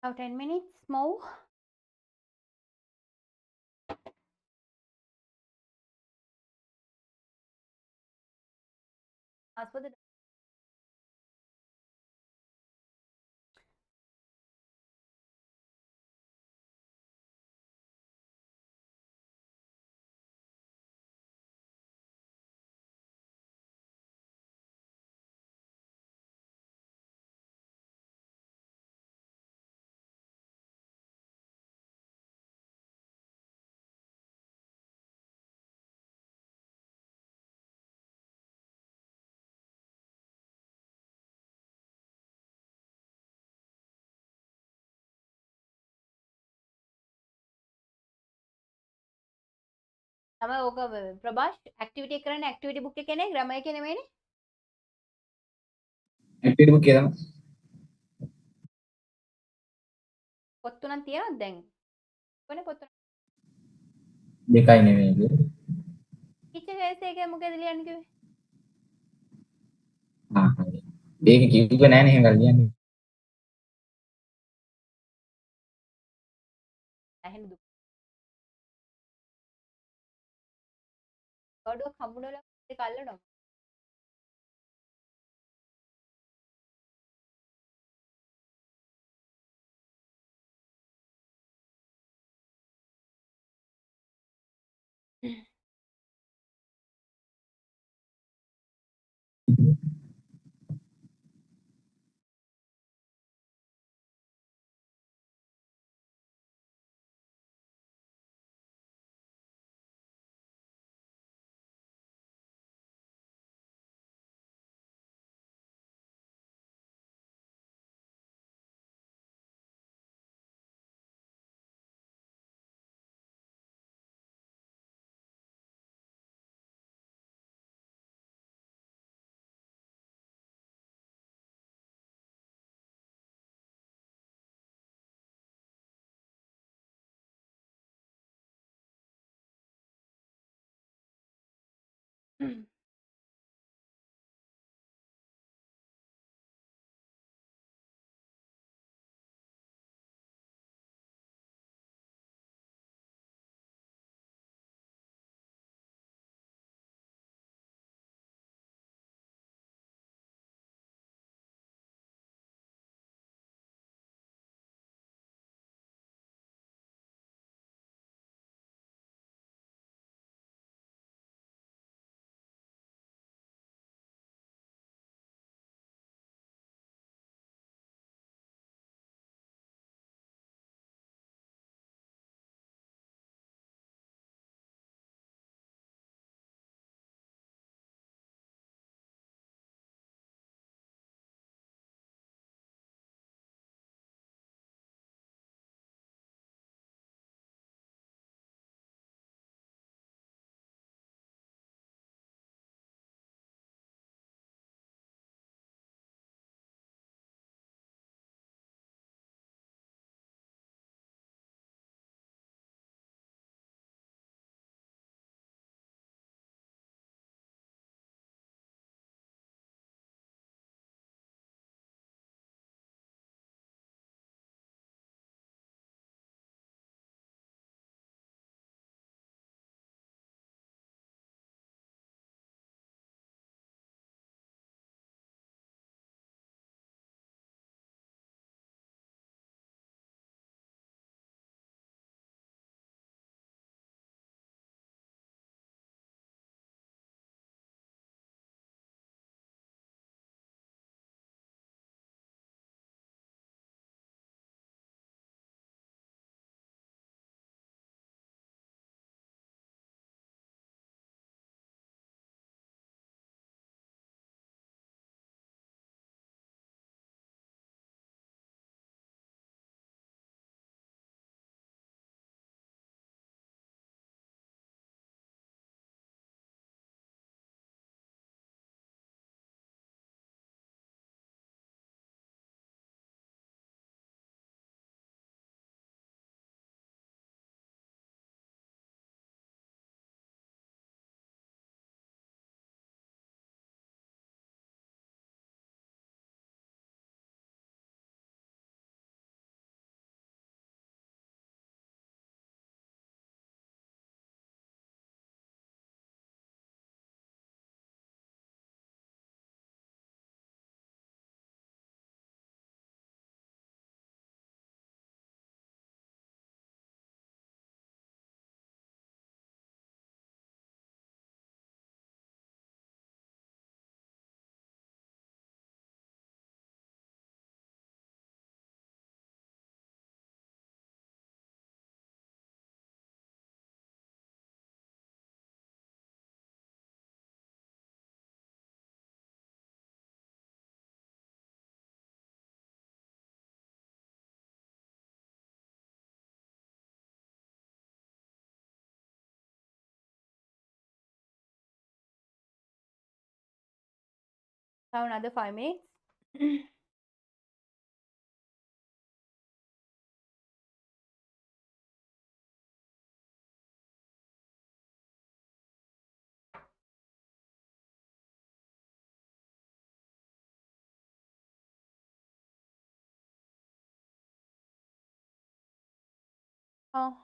Now 10 minutes more. Ask for the තමයි ඕක ප්‍රභාෂ් ඇක්ටිවිටි කරන්න ඇක්ටිවිටි බුක් එකේ නේ ග්‍රැමර් එකේ නෙමෙයිනේ. ඇක්ටිවිටි බුක් එක තමයි. පොත් තුනක් තියෙනවද දැන්? කොනේ පොත් තුන? දෙකයි නෙමෙයි. ටීචර් කේස් එකේ මොකද ලියන්න කිව්වේ? ආ හරි. මේක කිව්වේ නෑනේ එහෙම කරලා කියන්නේ. ඇහෙන දුක. කවුඩක් හම්බුනොලා ඒක අල්ලනවා. Have another 5 minutes. Oh,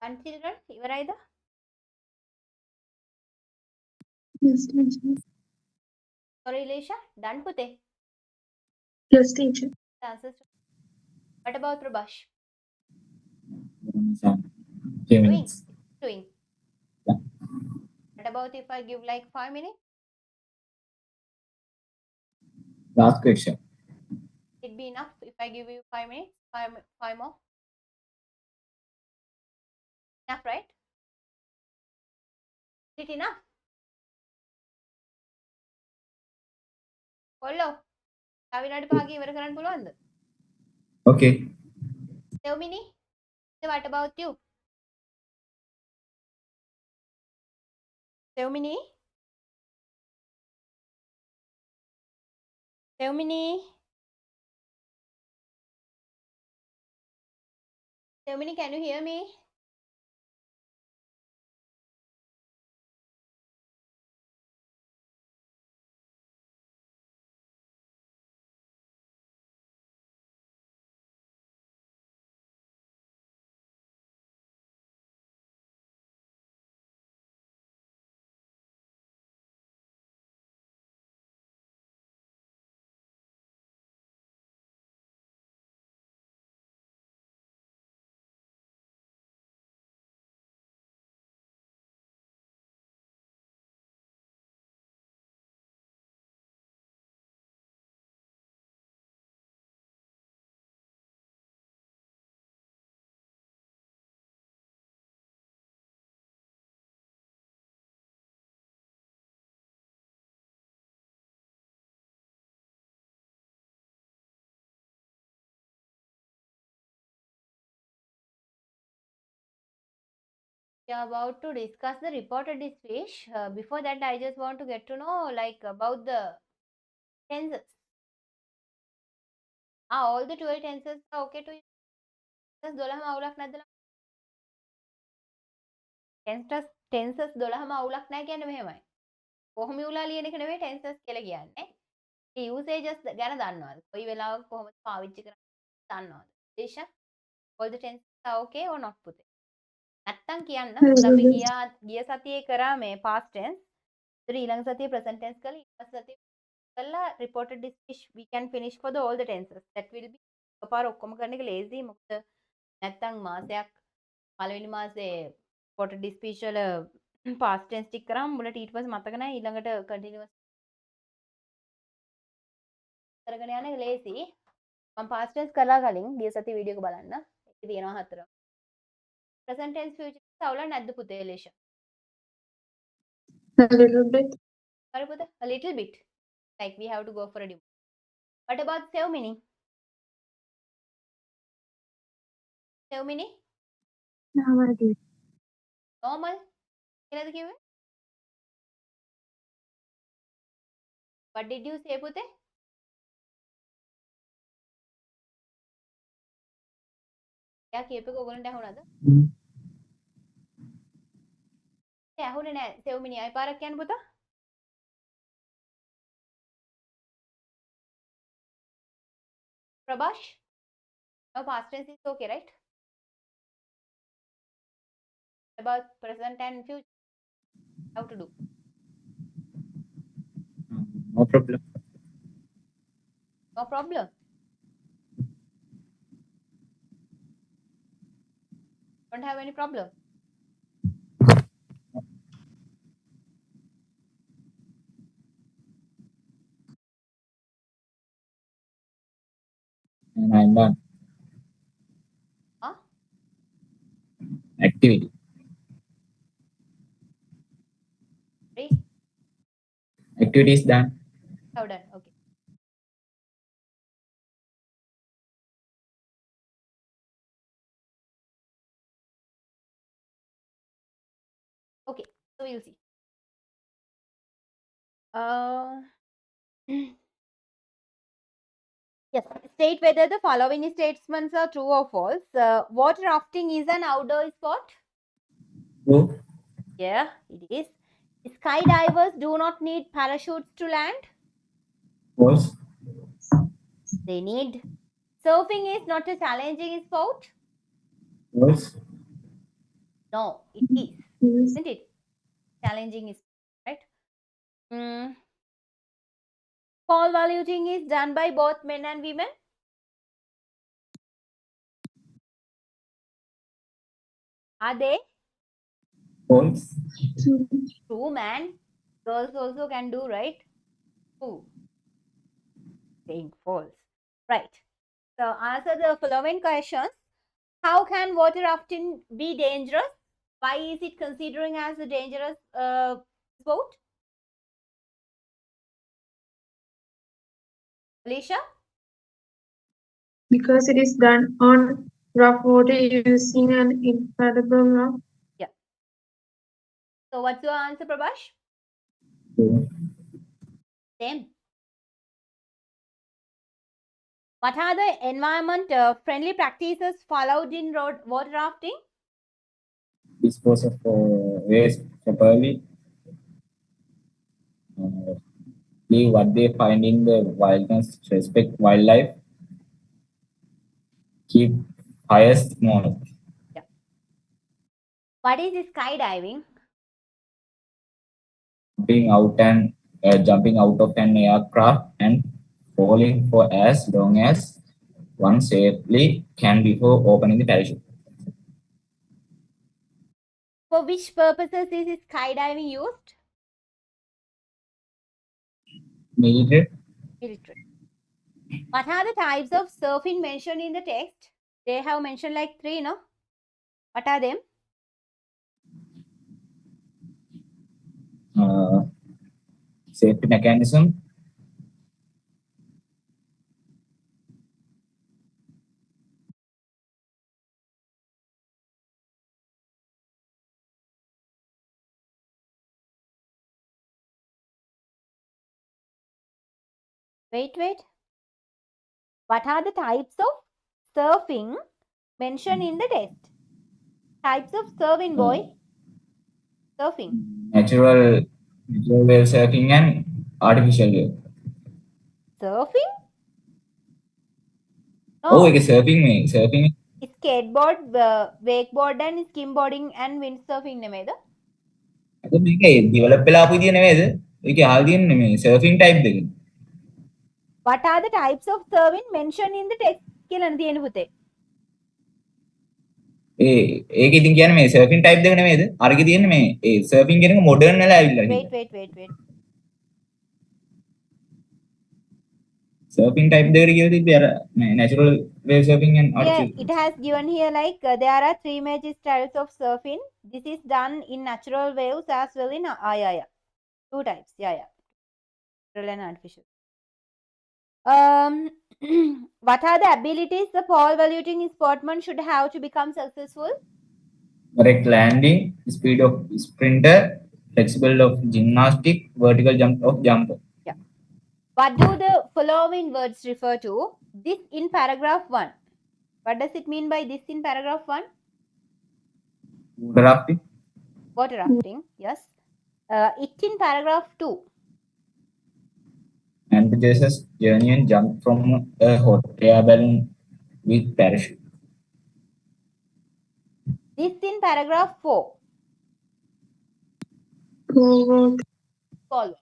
Done, children? Ivarayda? Yes, teacher. Sorry, Leisha? Done, Pute? Yes, teacher. The answers. What about Prabhash? Some few Doing? minutes. Doing. Yeah. What about if I give like 5 minutes? Last question. It'd be enough if I give you 5 minutes? Five more? Enough, right? Is it enough? කොල්ලෝ තව විනාඩි 5ක ඉවර කරන්න පුළුවන්ද? Okay. Sevmini, so what about you? Sevmini? Sevmini? Sevmini, can you hear me? We are about to discuss the reported speech. Before that, I just want to get to know like about the tenses. All the 12 tenses are okay to you? Tenses 12ම අවුලක් නැද්ද? Tenses 12ම අවුලක් නැහැ කියන්නේ මෙහෙමයි. කොහොම ඉවුලා ලියන එක නෙමෙයි tenses කියලා කියන්නේ. ඒ usages ගැන දන්නවද? කොයි වෙලාවක කොහොමද පාවිච්චි කරන්නේ දන්නවද? දේශා? All the tenses are okay or not පුතේ? නැත්තම් කියන්න. මොකද අපි ගිය සතියේ කරා මේ past tense. ඒතර ඊළඟ සතියේ present tense කරලා ඊළඟ සතියේ කරලා reported speech we can finish for the all the tenses. That will be එකපාර ඔක්කොම කරන එක lazy. මොකද නැත්තම් මාසයක් පළවෙනි මාසේ reported speech වල past tense ටික කරාම මුලට ඊට පස්සේ මතක නැහැ ඊළඟට continuous කරගෙන යන එක lazy. මම past tense කරලා කලින් ගිය සතියේ වීඩියෝ එක බලන්න. ඒකේ තියෙනවා 4. present tense future tense අවුලක් නැද්ද පුතේ ලේෂ? A little bit. Sorry පුතේ, a little bit. Like we have to go for a demo. What about Sevmini? Sevmini? Nowadays. Normal? කියලාද කිව්වේ? What did you say පුතේ? එයා කියපේක ඔයගොල්ලන්ට ඇහුණාද? ඇහුනේ නැහැ. Sevmini ආයි පාරක් කියන්න පුතා. Prabhash? Now past tense is okay, right? About present and future, how to do? No problem. No problem. Don't have any problem. And I'm done. Huh? Activity. Ready? Activity is done. How done? Okay. Okay. So we'll see. Yes. State whether the following statements are true or false. Water rafting is an outdoor sport. True. Yeah, it is. Skydivers do not need parachutes to land. False. They need. Surfing is not a challenging sport. False. No, it is. Yes. Isn't it? Challenging is right. Fall valuing is done by both men and women. Are they? False. True. True, man. Girls also can do, right? True. Saying false. Right. So answer the following questions. How can water rafting be dangerous? Why is it considering as a dangerous sport? Alicia? Because it is done on rough water using an inflatable raft. Yeah. So what's your answer, Prabhash? True. Same. What are the environment friendly practices followed in road water rafting? Dispose of waste properly. Uh, Leave what they find in the wilderness. Respect wildlife. Keep fires small. Yeah. What is skydiving? Jumping out of an aircraft and falling for as long as one safely can before opening the parachute. For which purposes is skydiving used? Military. Military. What are the types of surfing mentioned in the text? They have mentioned like 3, no? What are them? uh, Safety mechanism. Wait. What are the types of surfing mentioned in the text? Types of surfing, uh, boy. Surfing. Natural, natural wave surfing and artificial wave. Surfing? Oh, No. okay, surfing. Skateboard, wakeboard and skimboarding and windsurfing නෙමෙයිද? අද මේක develop වෙලා ආපු විදිය නෙමෙයිද? ඒකේ අහලා තියෙන්නේ මේ surfing type දෙක. What are the types of surfing mentioned in the text? කියලානේ තියෙන්නේ පුතේ. ඒකේ ඉතින් කියන්නේ මේ surfing type දෙක නෙමෙයිද? අරගේ තියෙන්නේ මේ surfing කියන එක modern වෙලා ඇවිල්ලා Wait. හිටියා. Surfing type දෙකට කියලා තිබ්බේ අර මේ natural wave surfing and Yeah, artificial. it has given here like there are 3 major styles of surfing. This is done in natural waves as well in yeah. 2 types. Yeah. Natural and artificial. What are the abilities the pole vaulting sportsman should have to become successful? Correct landing, speed of sprinter, flexible of gymnastic, vertical jump of jumper. Yeah. What do the following words refer to? This in paragraph 1. What does it mean by this in paragraph 1? Water rafting. Water rafting. Yes. It in paragraph 2. And just journey and jump from a hot air balloon with parachute. This in paragraph 4. Forward. Follow.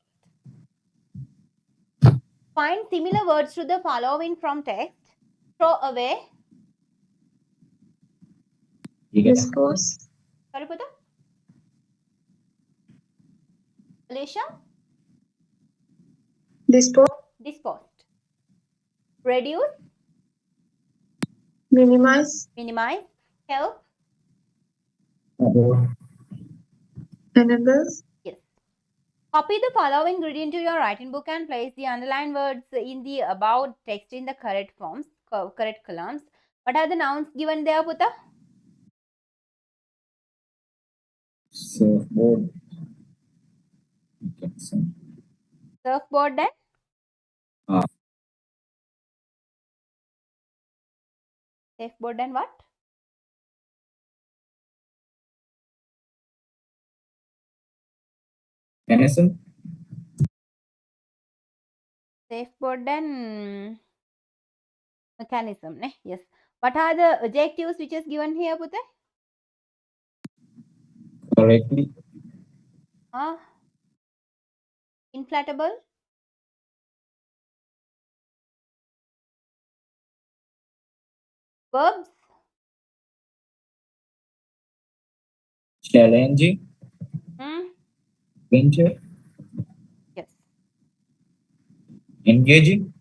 Find similar words to the following from text. Throw away. Dispose. Sorry, Puta. Alicia? Dispose. Disposed. Reduce. Minimize. Minimize. Help. Enables. Yes. Copy the following grid into your writing book and place the underlined words in the about text in the correct forms, correct columns. What are the nouns given there, Puta? Surfboard. Surfboard and Ah, surfboard and what? mechanism. Surfboard and mechanism. Yes. What are the adjectives which is given here, Puta? correctly. Inflatable. Verbs. Challenging, venture, Yes. engaging,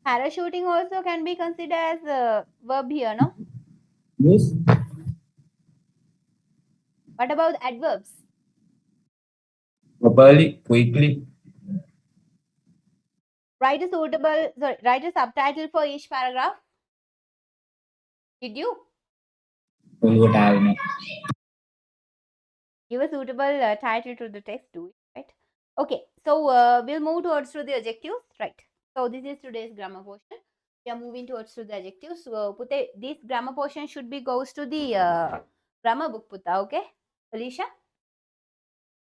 Parachuting also can be considered as a verb here, no? use, What about adverbs? properly, quickly, Write a subtitle for each paragraph. Did you? full. Give a suitable title to the text, do it, right? Okay, so we'll move towards to the adjectives, right? So this is today's grammar portion. We are moving towards to the adjectives. So this grammar portion should be goes to the grammar book, Putta, okay? Alicia?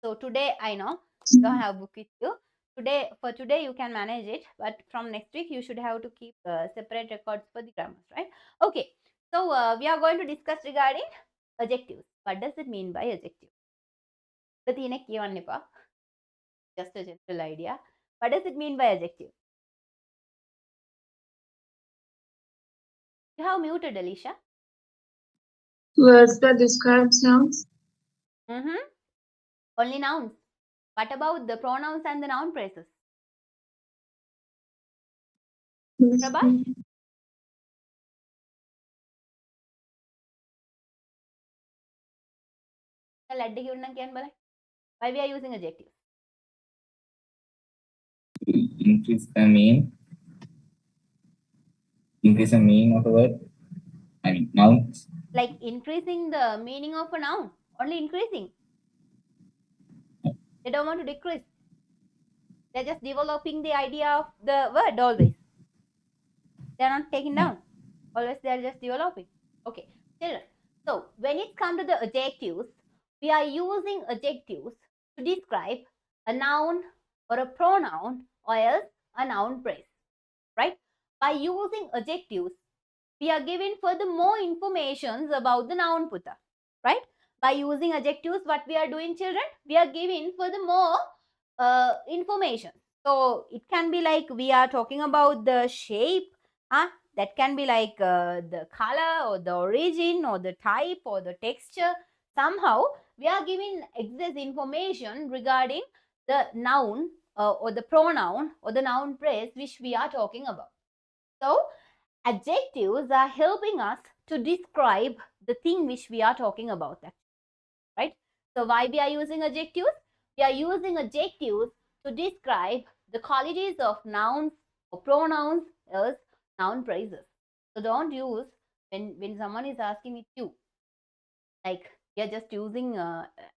So today, I know you don't have book with you. For today, you can manage it, but from next week, you should have to keep separate records for the grammars, right? Okay, so we are going to discuss regarding adjectives. What does it mean by adjective? Just a general idea. What does it mean by adjective? You have muted, Alicia. Words that describe nouns. Only nouns. What about the pronouns and the noun phrases? Prabhash? Why we are using adjectives? Increase the meaning. Increase the meaning of a word. I mean, nouns. Like increasing the meaning of a noun. Only increasing. They don't want to decrease. They're just developing the idea of the word always. They're not taking down. Always they're just developing. Okay, children. So when it comes to the adjectives, we are using adjectives to describe a noun or a pronoun or else a noun phrase, right? By using adjectives, we are given further more informations about the noun Putta, right? By using adjectives, what we are doing, children, we are giving further more information. So it can be like we are talking about the shape, that can be like the color or the origin or the type or the texture. Somehow we are giving excess information regarding the noun or the pronoun or the noun phrase which we are talking about. So adjectives are helping us to describe the thing which we are talking about, right? So why we are using adjectives? We are using adjectives to describe the qualities of nouns or pronouns as noun phrases. So don't use when someone is asking with you, like we are just using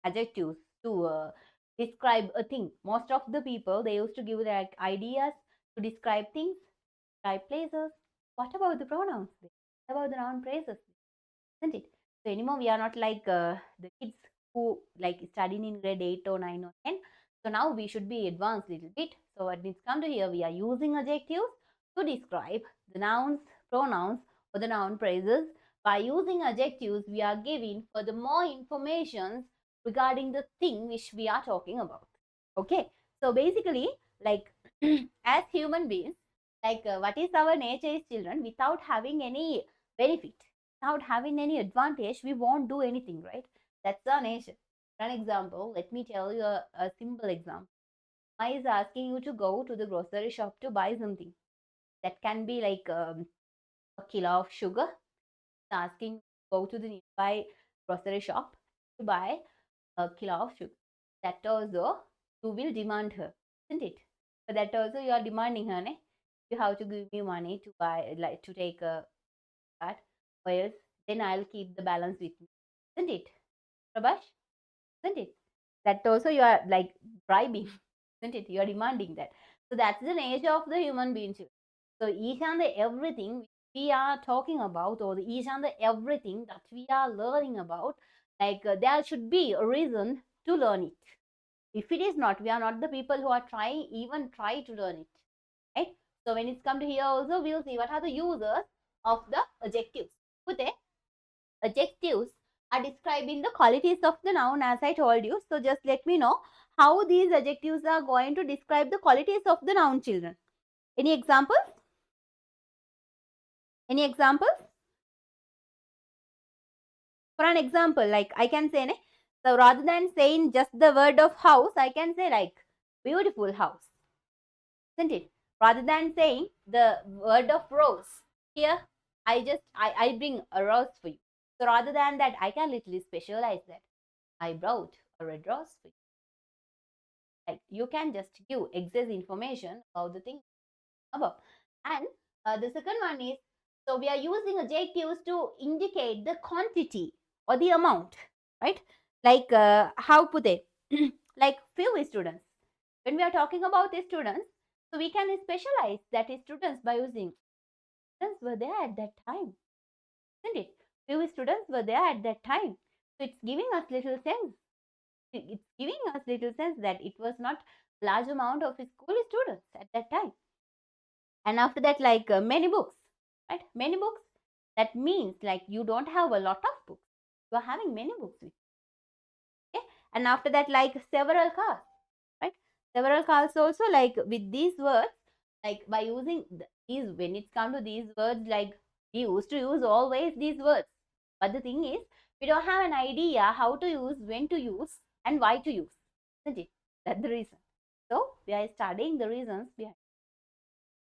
adjectives to describe a thing. Most of the people, they used to give like ideas to describe things, describe places. What about the pronouns? What about the noun phrases? Isn't it? So anymore, we are not like the kids who like studying in grade 8 or 9 or 10. So now we should be advanced a little bit. So when it's come to here, we are using adjectives to describe the nouns, pronouns, or the noun phrases. By using adjectives, we are giving for the more information regarding the thing which we are talking about. Okay. So basically, like as human beings, like what is our nature is, children, without having any benefit, without having any advantage, we won't do anything, right? That's our nature. For an example, let me tell you a simple example. I is asking you to go to the grocery shop to buy something. That can be like a kilo of sugar. It's asking go to the nearby grocery shop to buy a kilo of sugar. That also you will demand her, isn't it? But that also you are demanding her, ne? You have to give me money to buy, like to take a card, or else then I'll keep the balance with me, isn't it, Prabhash? Isn't it? That also you are like bribing, isn't it? You are demanding that. So that's the nature of the human being too. So each and everything we are talking about, or each and everything that we are learning about, like there should be a reason to learn it. If it is not, we are not the people who are trying, even try to learn it, right? So when it's come to here also, we'll see what are the users of the adjectives. Pute, adjectives are describing the qualities of the noun, as I told you. So just let me know how these adjectives are going to describe the qualities of the noun, children. Any examples? Any examples? For an example, like I can say, so rather than saying just the word of house, I can say like beautiful house, isn't it? Rather than saying the word of rose, here I bring a rose for you. So rather than that, I can literally specialize that. I brought a red rose for you. Like you can just give excess information about the thing above. And the second one is, so we are using adjectives to indicate the quantity or the amount, right? Like how put it? Like few students. When we are talking about the students, so we can specialize that is students by using students were there at that time, isn't it? Few students were there at that time. So it's giving us little sense. It's giving us little sense that it was not large amount of school students at that time. And after that, like many books, right? Many books. That means like you don't have a lot of books. You are having many books with you. Okay? And after that, like several cars, right? Several cars also, like with these words, like by using these, when it's come to these words, like we used to use always these words. But the thing is, we don't have an idea how to use, when to use, and why to use. Isn't it? That's the reason. So we are studying the reasons behind.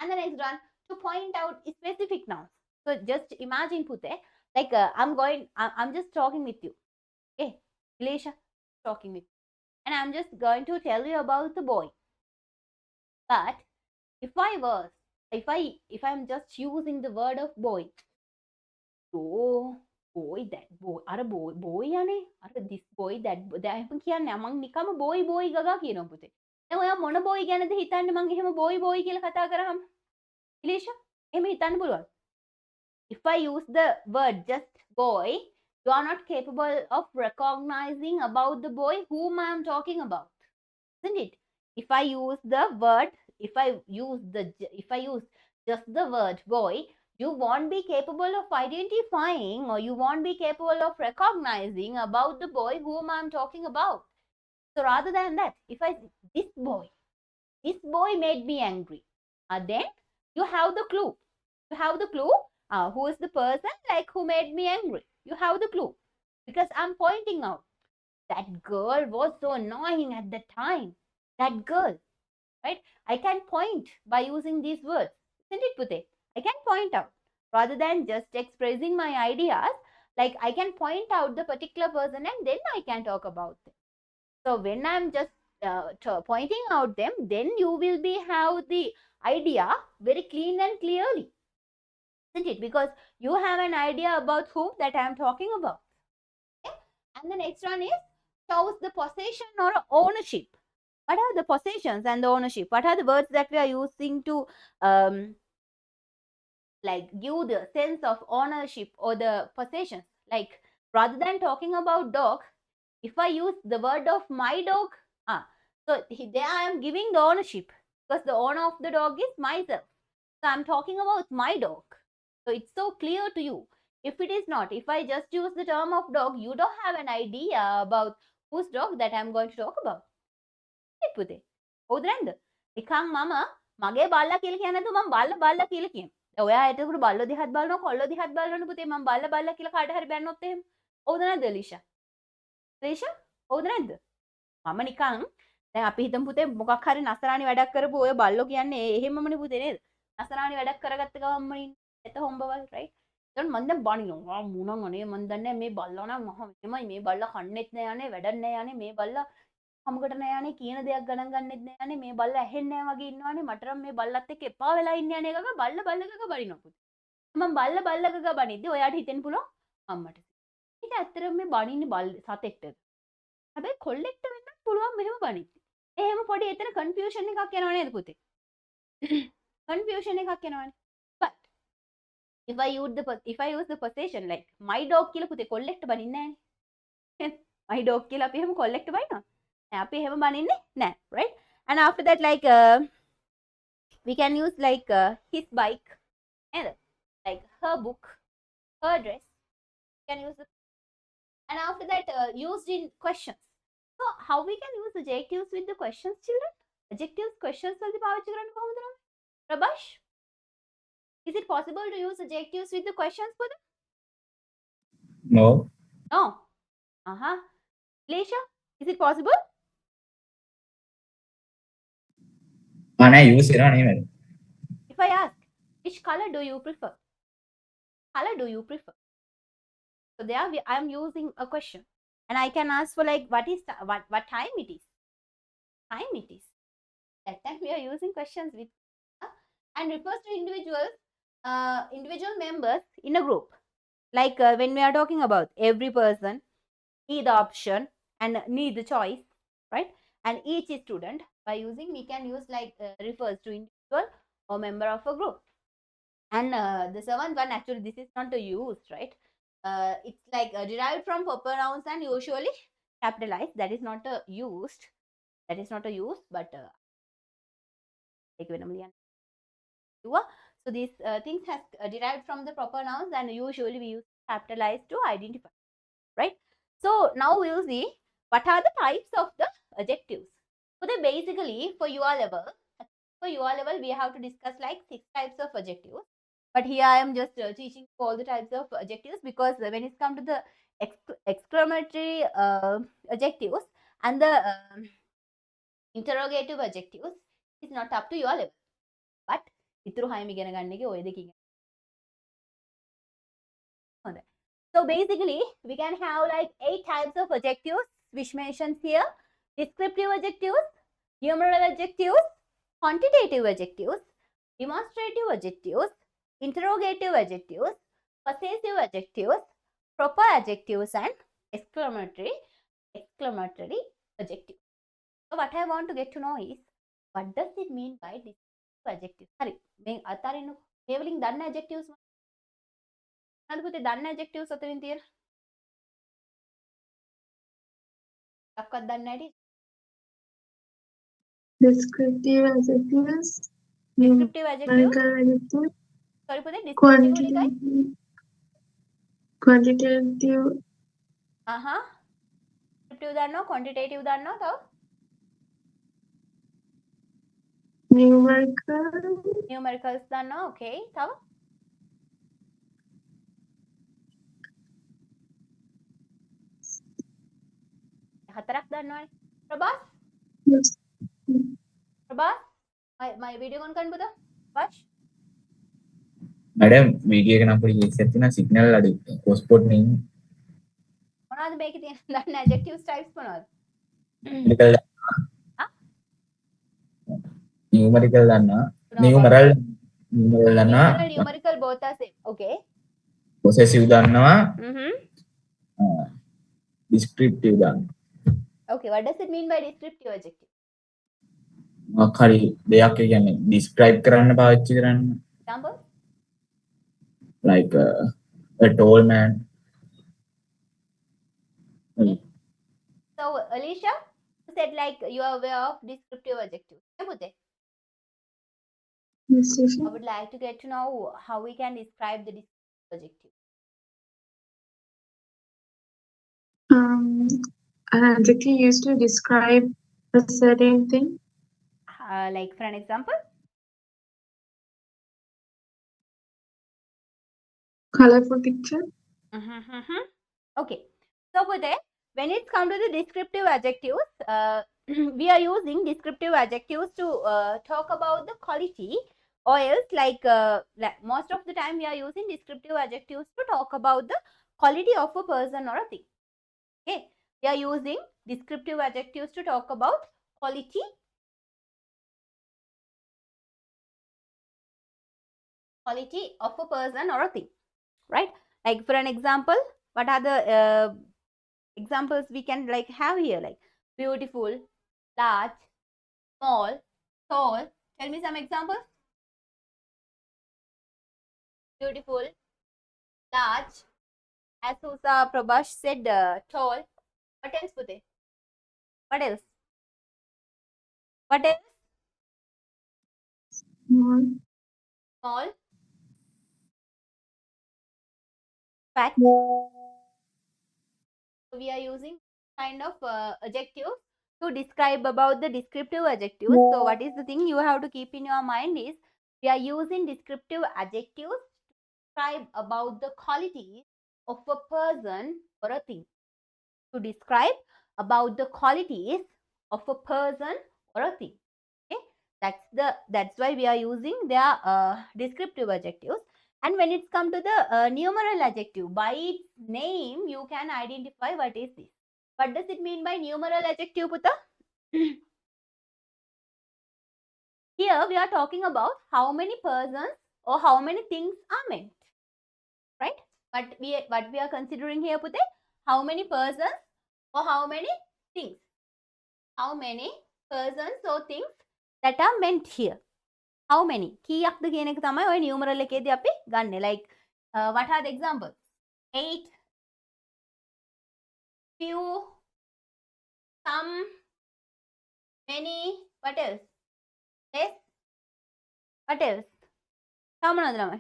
And the next one, to point out specific nouns. So just imagine, Pute, like I'm just talking with you. Okay, Nadeesha, talking with you. And I'm just going to tell you about the boy. But if I'm just using the word of boy, oh, boy, that boy, අර boy යනේ, අර this boy, that දැන් කියන්නේ මං නිකම්ම boy ගගා කියනවා පුතේ. දැන් ඔයා මොන boy ගැනද හිතන්නේ මං එහෙම boy කියලා කතා කරාම? ඉලීෂා, එහෙම හිතන්න පුළුවන්. If I use the word just boy, you are not capable of recognizing about the boy whom I am talking about, isn't it? If I use the word, if I use just the word boy, you won't be capable of identifying, or you won't be capable of recognizing about the boy whom I'm talking about. So rather than that, if I this boy made me angry, then you have the clue. You have the clue. Who is the person like who made me angry? You have the clue because I'm pointing out that girl was so annoying at that time. That girl, right? I can point by using these words, isn't it, Pute? I can point out rather than just expressing my ideas. Like I can point out the particular person and then I can talk about them. So when I'm just pointing out them, then you will be have the idea very clean and clearly, isn't it? Because you have an idea about whom that I am talking about. Okay? And the next one is shows the possession or ownership. What are the possessions and the ownership? What are the words that we are using to like give the sense of ownership or the possessions? Like rather than talking about dog, if I use the word of my dog, so there I am giving the ownership because the owner of the dog is myself. So I'm talking about my dog. So it's so clear to you. If it is not, if I just use the term of dog, you don't have an idea about whose dog that I'm going to talk about. පුතේ. හවුද නැද්ද? නිකන් මම මගේ බල්ලා කියලා කියන්නේ නැතුව මම බල්ලා කියලා කියනවා. ඔයා එතකොට බල්ලෝ දිහාත් බලනවා කොල්ලෝ දිහාත් බලනවනේ පුතේ මම බල්ලා කියලා කාට හරි බැන්නොත් එහෙම. හවුද නැද්ද ලීෂා? ලීෂා හවුද නැද්ද? මම නිකන් දැන් අපි හිතමු පුතේ මොකක් හරි නසරාණි වැඩක් කරපු ඔය බල්ලෝ කියන්නේ එහෙමමනේ පුතේ නේද? නසරාණි වැඩක් කරගත්ත ගමන් එත හොම්බවල් රයිට්. එතකොට මම දැන් බනිනවා. මුණන් අනේ මම දන්නේ මේ බල්ලා නම් මහ මෙමයි මේ බල්ලා කන්නේත් නෑ යන්නේ වැඩක් නෑ යන්නේ මේ බල්ලා හමුකට නෑ යන්නේ කියන දෙයක් ගණන් ගන්නෙත් නෑ යන්නේ මේ බල්ලා ඇහෙන්නේ නෑ වගේ ඉන්නවනේ මට නම් මේ බල්ලත් එක්ක එපා වෙලා ඉන්නේ යන්නේ එකක බල්ලගක බනිනවා පුතේ. මම බල්ලගක බනිද්දි ඔයාට හිතෙන්න පුළුවන් අම්මට. ඒක ඇත්තටම මේ බනින්නේ සතෙක්ටද? හැබැයි කොල්ලෙක්ට වෙන්නත් පුළුවන් මෙහෙම බනිද්දි. එහෙම පොඩි එතන කන්ෆියුෂන් එකක් එනවා නේද පුතේ? කන්ෆියුෂන් එකක් එනවනේ. But if I use the possession like my dog කියලා පුතේ කොල්ලෙක්ට බනින්නේ නෑනේ. my dog කියලා අපි එහෙම කොල්ලෙක්ට බනිනවා. අපි එහෙම බනින්නේ නෑ, right? And after that like we can use like his bike and like her book, her dress. We can use and after that used in questions. So how we can use adjectives with the questions, children? Adjectives questions වලදී පාවිච්චි කරන්න කොහොමද නම? Prabhash, is it possible to use adjectives with the questions for them? No. No. Leisha, is it possible? I use it anyway. If I ask, which color do you prefer? Color do you prefer? So there I am using a question, and I can ask for like what time it is. Time it is. That time we are using questions with and refers to individual members in a group. Like when we are talking about every person, either option and neither choice, right? And each student, by using we can use like refers to individual or member of a group. And the seventh one, actually this is not a use, right? It's like derived from proper nouns and usually capitalized. That is not a used. That is not a use, but like so these things has derived from the proper nouns and usually we use capitalized to identify, right? So now we'll see what are the types of the adjectives. So they basically for your level we have to discuss like 6 types of adjectives. But here I am just teaching all the types of adjectives because when it comes to the exclamatory adjectives and the interrogative adjectives, it's not up to your level. But ඉතුරු හයම ඉගෙන ගන්න එක ඔය දෙකින්. So basically we can have like 8 types of adjectives which mentions here: descriptive adjectives, numeral adjectives, quantitative adjectives, demonstrative adjectives, interrogative adjectives, possessive adjectives, proper adjectives, and exclamatory adjectives. So what I want to get to know is what does it mean by descriptive adjectives? Hari, මේ අතරින් මේ වලින් දන්න adjectives මොනවද පුතේ? දන්න adjectives අතරින් තියෙන එකක්වත් දන්නේ නැටි? Descriptive adjectives, Descriptive adjectives. numerical adjectives, Sorry පුතේ, descriptive එකයි. quantitative. Descriptive දන්නවා, quantitative දන්නවා, තව numericals දන්නවා. Okay, තව හතරක් දන්නවනේ. ප්‍රභාස්? Yes. ප්‍රභාස්? my video on කරන්න පුතා? Vash? Madam, video එක නම් පොඩි එකක් තියෙනවා signal අඩු hotspot නේ. මොනවද මේකේ තියෙන දන්න adjectives types මොනවද? numerical දන්නවා. numeral දන්නවා. numerical both are same. Okay. possessive දන්නවා. descriptive දන්නවා. Okay, what does it mean by descriptive adjective? මොකක් හරි දෙයක් ඒ කියන්නේ describe කරන්න පාවිච්චි කරන්න. Example? Like a tall man. So Alicia, you said like you are aware of descriptive adjectives. Yes, I would like to get to know how we can describe the descriptive adjective. An adjective used to describe a certain thing. Like for an example? Colorful picture. Okay. So when it comes to the descriptive adjectives, we are using descriptive adjectives to talk about the quality, or else like most of the time we are using descriptive adjectives to talk about the quality of a person or a thing. Okay, we are using descriptive adjectives to talk about quality of a person or a thing, right? Like for an example, what are the examples we can like have here? Like beautiful, large, small, tall. Tell me some examples. Beautiful, large, as Susa Prabhash said, tall. What else, Pute? What else? What else? Small, fat, So we are using kind of adjectives to describe about the descriptive adjectives. So what is the thing you have to keep in your mind is we are using descriptive adjectives to describe about the qualities of a person or a thing. To describe about the qualities of a person or a thing. Okay, that's why we are using their descriptive adjectives. And when it's come to the numeral adjective, by its name you can identify what is this. What does it mean by numeral adjective, Putta? Here we are talking about how many persons or how many things are meant, right? What we are considering here, Putta, how many persons or how many things. How many persons or things that are meant here. How many? කීයක්ද කියන එක තමයි ඔය numeral එකේදී අපි ගන්නෙ. Like what are the examples? 8, few, some, many, what else? Less, what else? තව මොනවද ළමයි?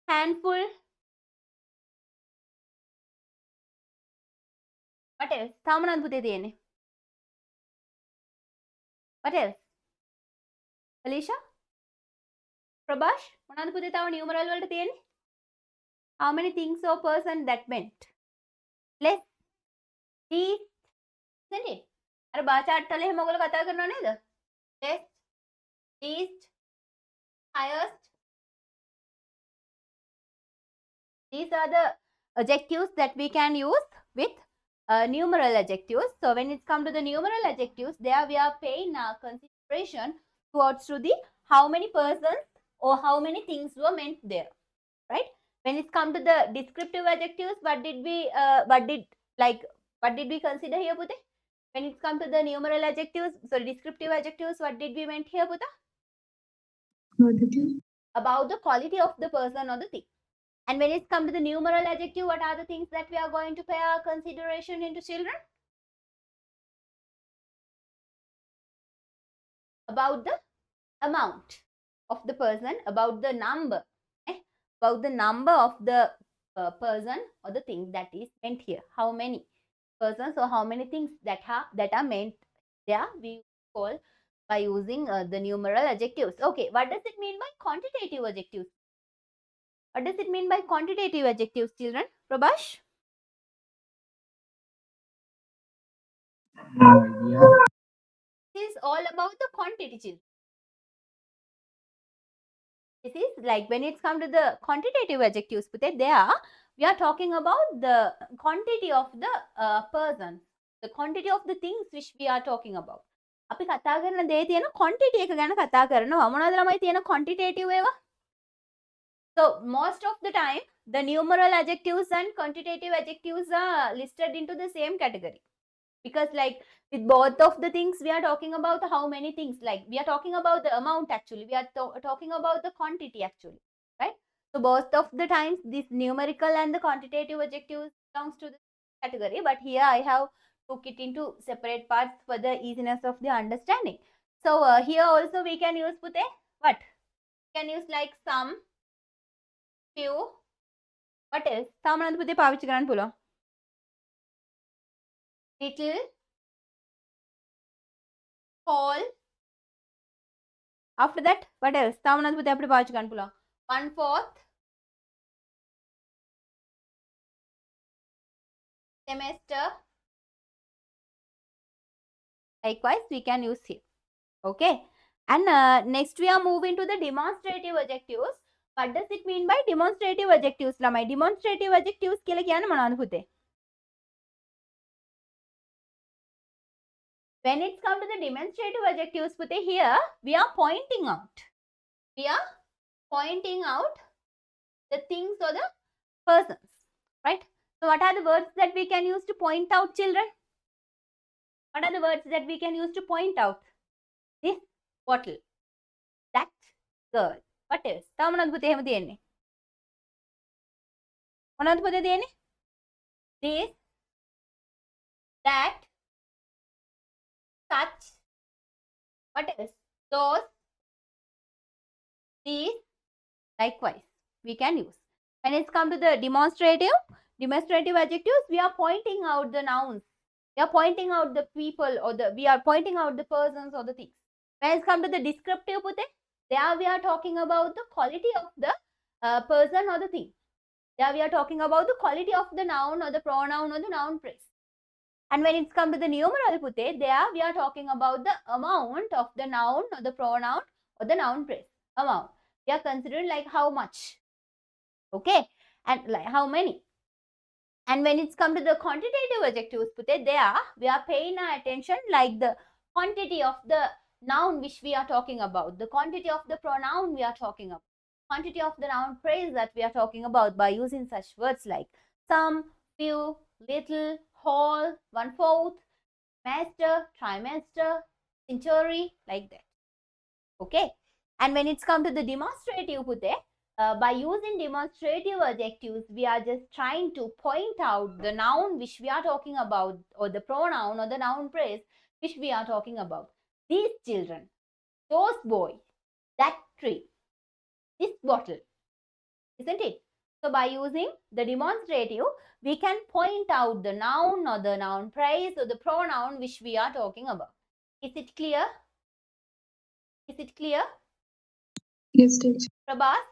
Handful, what else? තව මොනවද පුතේ තියෙන්නේ? What else? Alicia? Prabhash? මොනවද පුතේ තව numeral වලට තියෙන්නේ? How many things or person that meant? Less, least, isn't it? අර බා chart වල එහෙම ඔයගොල්ලෝ කතා කරනව නේද? Less, least, highest. These are the adjectives that we can use with numeral adjectives. So when it comes to the numeral adjectives, there we are paying consideration towards to the how many persons or how many things were meant there, right? When it comes to the descriptive adjectives, what did we consider here, Pute? When it comes to the numeral adjectives, sorry, descriptive adjectives, what did we meant here, Puta? Quality. About the quality of the person or the thing. And when it comes to the numeral adjective, what are the things that we are going to pay our consideration into, children? About the amount of the person, about the number, about the number of the person or the thing that is meant here. How many persons or how many things that are meant there, we call by using the numeral adjectives. Okay, what does it mean by quantitative adjectives? What does it mean by quantitative adjectives, children? Prabhash? No idea. This is all about the quantity, children. This is like when it's come to the quantitative adjectives, there we are talking about the quantity of the person, the quantity of the things which we are talking about. අපි කතා කරන දේ තියෙන quantity එක ගැන කතා කරනවා. මොනවද ළමයි තියෙන quantitative ඒවා? So most of the time the numeral adjectives and quantitative adjectives are listed into the same category. Because like with both of the things we are talking about how many things, like we are talking about the amount actually, we are talking about the quantity actually, right? So both of the times this numerical and the quantitative adjectives belongs to the category, but here I have took it into separate parts for the easiness of the understanding. So here also we can use Pute, what? We can use like some, few, what else? Samanand Pute පාවිච්චි කරන්න පුළුවන්. Little, whole. After that, what else? Samanand Pute අපිට පාවිච්චි කරන්න පුළුවන්. 1/4, semester. Likewise, we can use here. Okay. And next we are moving to the demonstrative adjectives. What does it mean by demonstrative adjectives? ළමයි demonstrative adjectives කියලා කියන්නේ මොනවද පුතේ? When it comes to the demonstrative adjectives, Pute, here we are pointing out. We are pointing out the things or the persons, right? So what are the words that we can use to point out, children? What are the words that we can use to point out? This bottle, that girl. What else? තව මොනවද පුතේ එහෙම තියෙන්නේ? මොනවද පුතේ තියෙන්නේ? This, that, such. What else? Those, these. Likewise, we can use. When it's come to the demonstrative adjectives, we are pointing out the nouns. We are pointing out the people, or we are pointing out the persons or the things. When it's come to the descriptive, there we are talking about the quality of the person or the thing. There we are talking about the quality of the noun or the pronoun or the noun phrase. And when it's come to the numeral, there we are talking about the amount of the noun or the pronoun or the noun phrase. Amount. We are considering like how much. Okay. And like how many. And when it's come to the quantitative adjectives, there we are paying our attention like the quantity of the noun which we are talking about, the quantity of the pronoun we are talking about, quantity of the noun phrase that we are talking about by using such words like some, few, little, whole, 1/4, master, trimester, century, like that. Okay. And when it's come to the demonstrative, by using demonstrative adjectives, we are just trying to point out the noun which we are talking about, or the pronoun or the noun phrase which we are talking about. These children, those boys, that tree, this bottle, isn't it? So by using the demonstrative, we can point out the noun or the noun phrase or the pronoun which we are talking about. Is it clear? Is it clear? Yes, teacher. Prabhas,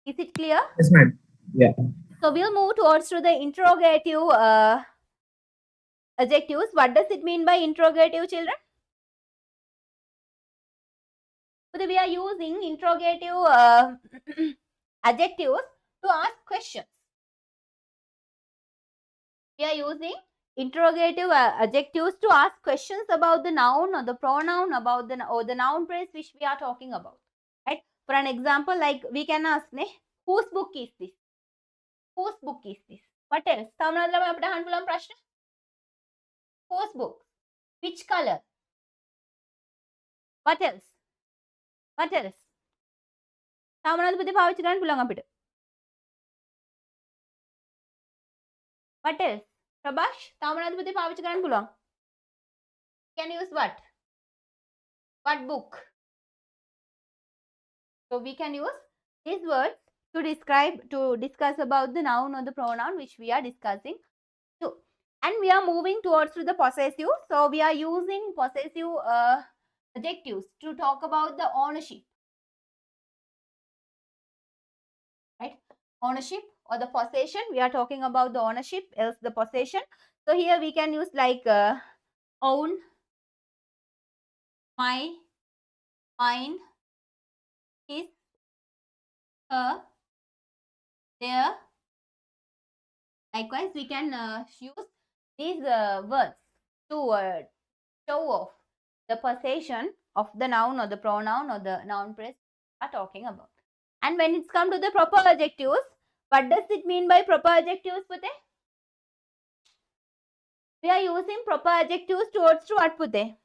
is it clear? Yes, ma'am. Yeah. So we'll move towards to the interrogative adjectives. What does it mean by interrogative, children? So we are using interrogative adjectives to ask questions. We are using interrogative adjectives to ask questions about the noun or the pronoun, about the or the noun phrase which we are talking about. Right? For an example, like we can ask, whose book is this? Whose book is this? What else? Whose book? Which color? What else? What else? තාමනද පුතේ පාවිච්චි කරන්න පුළුවන් අපිට. What else? Prabhash, තාමනද පුතේ පාවිච්චි කරන්න පුළුවන්. Can use what? What book? So we can use these words to discuss about the noun or the pronoun which we are discussing too. And we are moving towards to the possessive. So we are using possessive adjectives to talk about the ownership. Right? Ownership or the possession. We are talking about the ownership, else the possession. So here we can use like own, my, mine, his, her, their. Likewise, we can use these words to show off the possession of the noun or the pronoun or the noun phrase we are talking about. And when it's come to the proper adjectives, what does it mean by proper adjectives, Pute? We are using proper adjectives towards to what, Pute?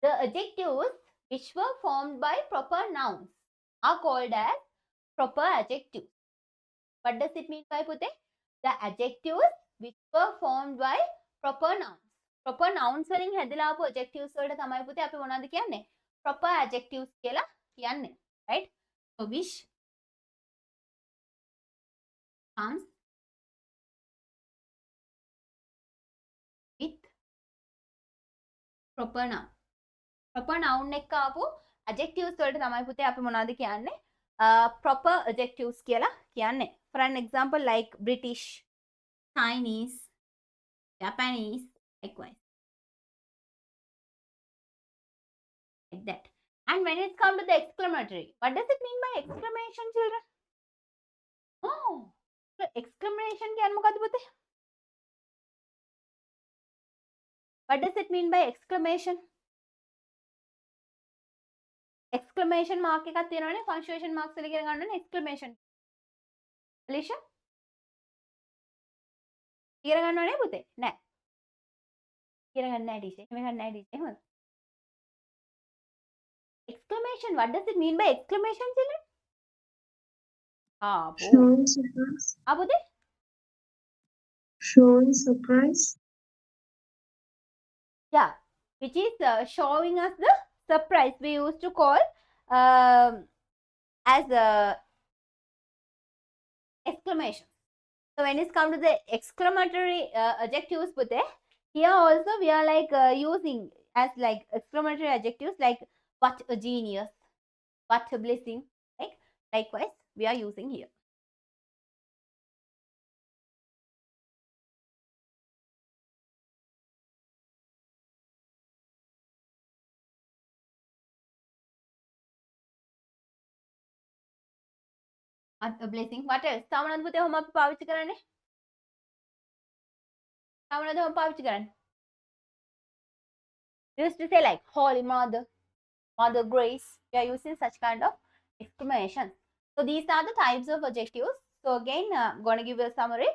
The adjectives which were formed by proper nouns are called as proper adjectives. What does it mean by Pute? The adjectives which were formed by proper nouns. Proper nouns වලින් හැදලා ආපු adjectives වලට තමයි පුතේ අපි මොනවද කියන්නේ? Proper adjectives කියලා කියන්නේ. Right? So which comes with proper noun. Proper noun එක්ක ආපු adjectives වලට තමයි පුතේ අපි මොනවද කියන්නේ? Proper adjectives කියලා කියන්නේ. For an example like British, Chinese, Japanese, likewise. Like that. And when it's come to the exclamatory, what does it mean by exclamation, children? Oh, so exclamation කියන්නේ මොකද්ද පුතේ? What does it mean by exclamation? Exclamation mark එකක් තියෙනවනේ, punctuation marks වල කියලා ගන්නවනේ exclamation. Alicia? ඉගෙන ගන්නවනේ පුතේ? නෑ. ඉගෙන ගන්න නෑ ටීචර්. එහෙම ගන්න නෑ ටීචර්. එහෙමද? Exclamation, what does it mean by exclamation, children? Showing surprise. පුතේ? Showing surprise. Yeah, which is showing us the surprise. We used to call as exclamations. So when it's come to the exclamatory adjectives, pute, here also we are like using as like exclamatory adjectives like what a genius, what a blessing. Like likewise, we are using here. What a blessing. What else? Tamanad pute homa පාවිච්චි කරන්නේ. Tamanad homa පාවිච්චි කරන්නේ. Used to say like Holy Mother, Mother Grace. We are using such kind of exclamations. So these are the types of adjectives. So again, I'm going to give you a summary.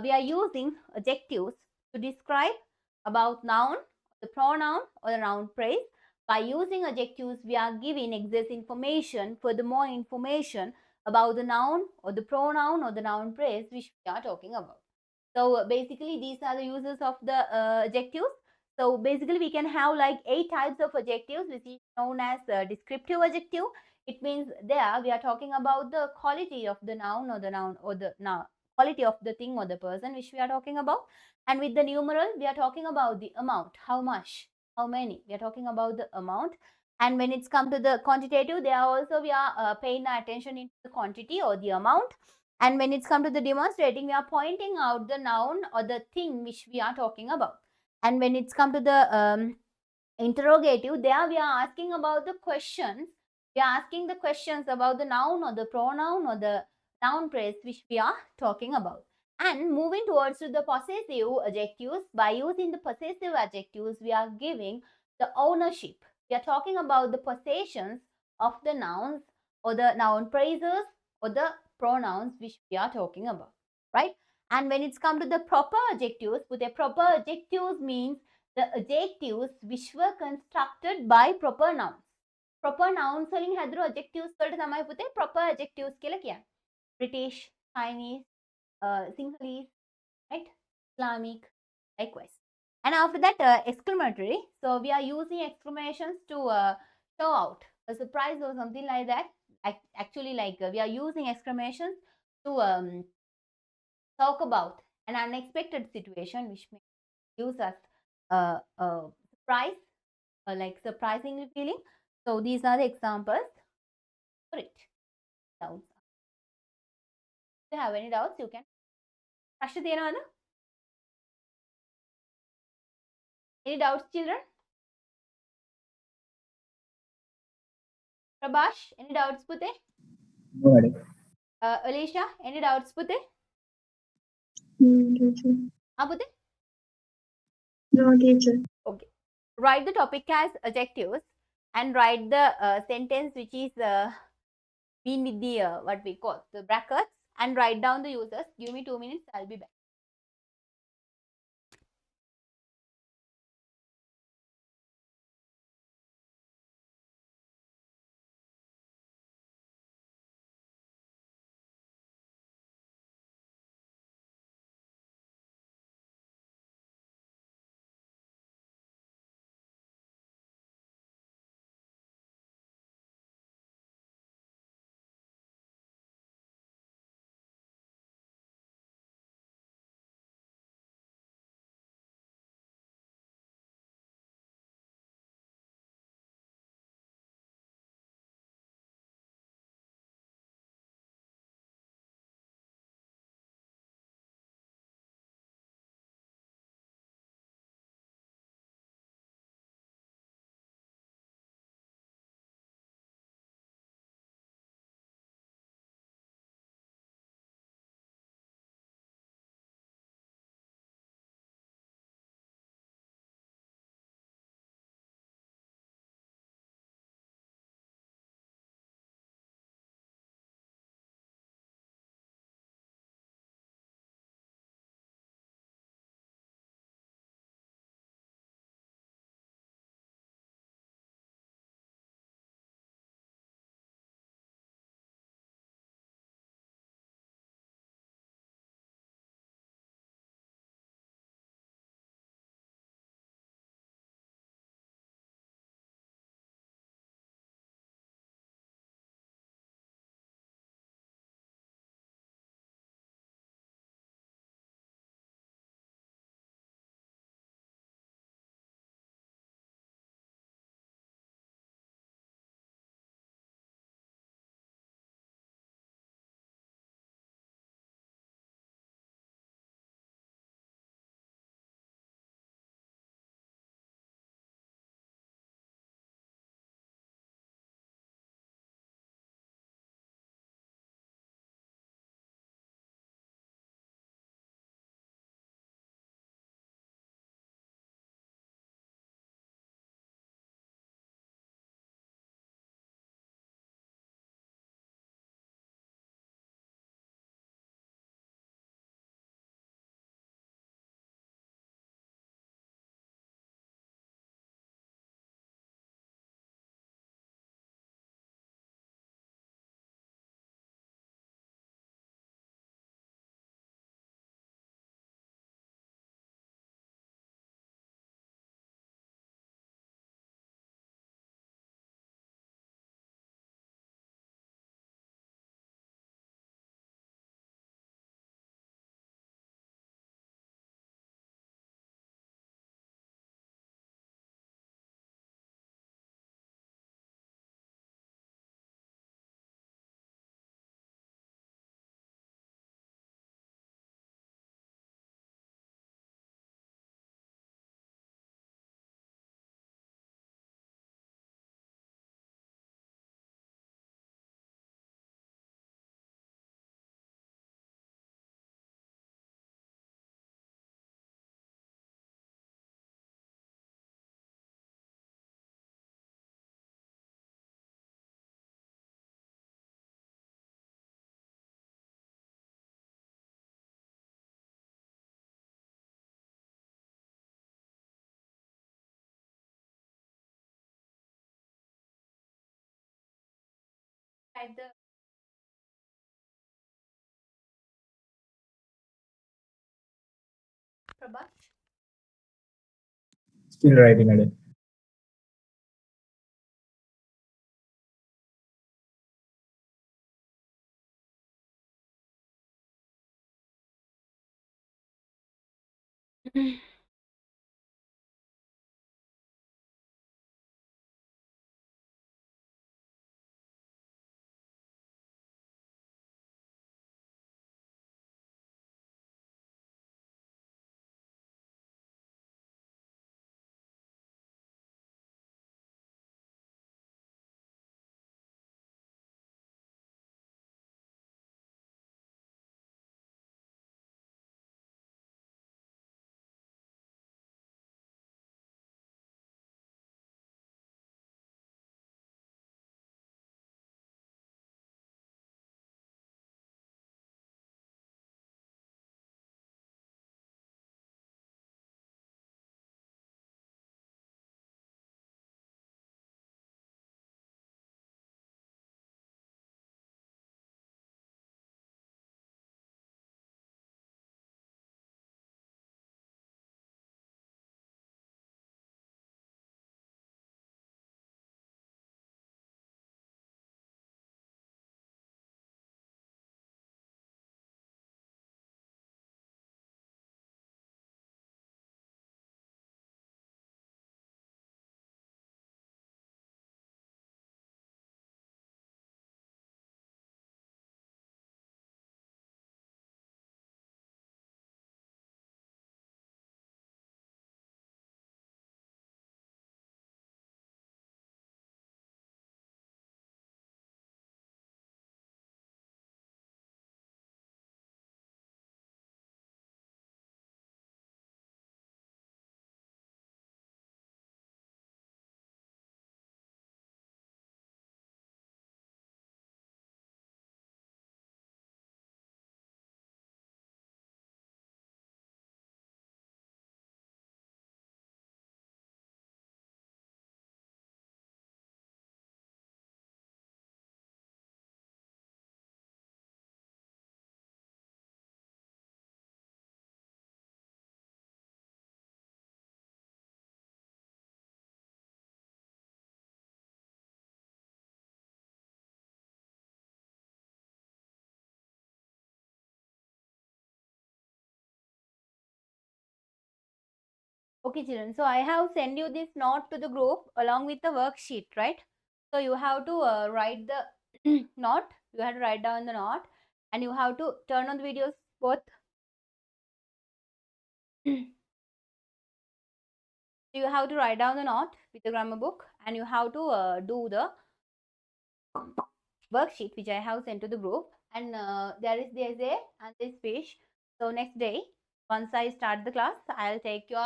We are using adjectives to describe about noun, the pronoun or the noun phrase. By using adjectives, we are giving excess information, furthermore information about the noun or the pronoun or the noun phrase which we are talking about. So basically, these are the uses of the adjectives. So basically, we can have like 8 types of adjectives, which is known as descriptive adjective. It means there we are talking about the quality of the noun or the noun quality of the thing or the person which we are talking about. And with the numeral, we are talking about the amount, how much, how many. We are talking about the amount. And when it's come to the quantitative, there also we are paying attention into the quantity or the amount. And when it's come to the demonstrating, we are pointing out the noun or the thing which we are talking about. And when it's come to the interrogative, there we are asking about the questions. We are asking the questions about the noun or the pronoun or the noun phrase which we are talking about. And moving towards to the possessive adjectives, by using the possessive adjectives, we are giving the ownership. We are talking about the possessions of the nouns or the noun phrases or the pronouns which we are talking about, right? And when it's come to the proper adjectives, with a proper adjectives means the adjectives which were constructed by proper nouns. Proper nouns වලින් හැදුණු adjectives වලට තමයි පුතේ proper adjectives කියලා කියන්නේ. British, Chinese, Sinhalese, right? Islamic, likewise. And after that, exclamatory. So we are using exclamations to show out a surprise or something like that. Actually, like we are using exclamations to talk about an unexpected situation which may use us surprise, like surprisingly feeling. So these are the examples for it. Doubts. If you have any doubts, you can. ප්‍රශ්න තියෙනවද? Any doubts, children? Prabhash, any doubts, Pute? Nobody. Alicia, any doubts, Pute? Teacher. Pute? No, teacher. Okay. Write the topic as adjectives and write the sentence which is been with the what we call the brackets, and write down the users. Give me 2 minutes. I'll be back. Write the Prabhash. Still writing, madam. Okay, children. So I have sent you this note to the group along with the worksheet, right? So you have to write the note. You have to write down the note, and you have to turn on the videos both. So you have to write down the note with the grammar book, and you have to do the worksheet which I have sent to the group. And there is the essay and this speech. So next day, once I start the class, I'll take your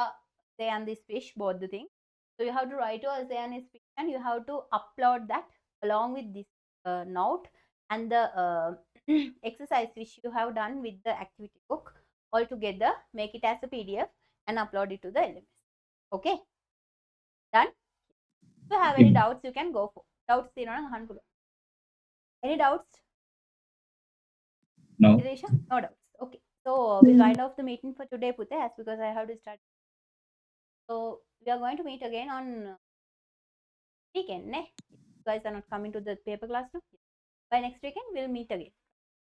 essay and this speech, both the things. So you have to write your essay and speech, and you have to upload that along with this note and the exercise which you have done with the activity book all together. Make it as a PDF and upload it to the LMS. Okay, done. If you have any doubts, you can go for doubts. Any doubts? No. Nadeesha? No doubts. Okay. So we'll wind off the meeting for today, Pute, as because I have to start. So we are going to meet again on weekend. Ne? You guys are not coming to the paper class now. By next weekend, we'll meet again.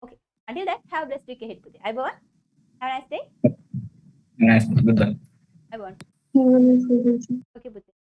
Okay. Until then, have a blessed week ahead, Pute. Have a nice day. Nice. Goodbye. Everyone. Have a nice day. Okay, Pute.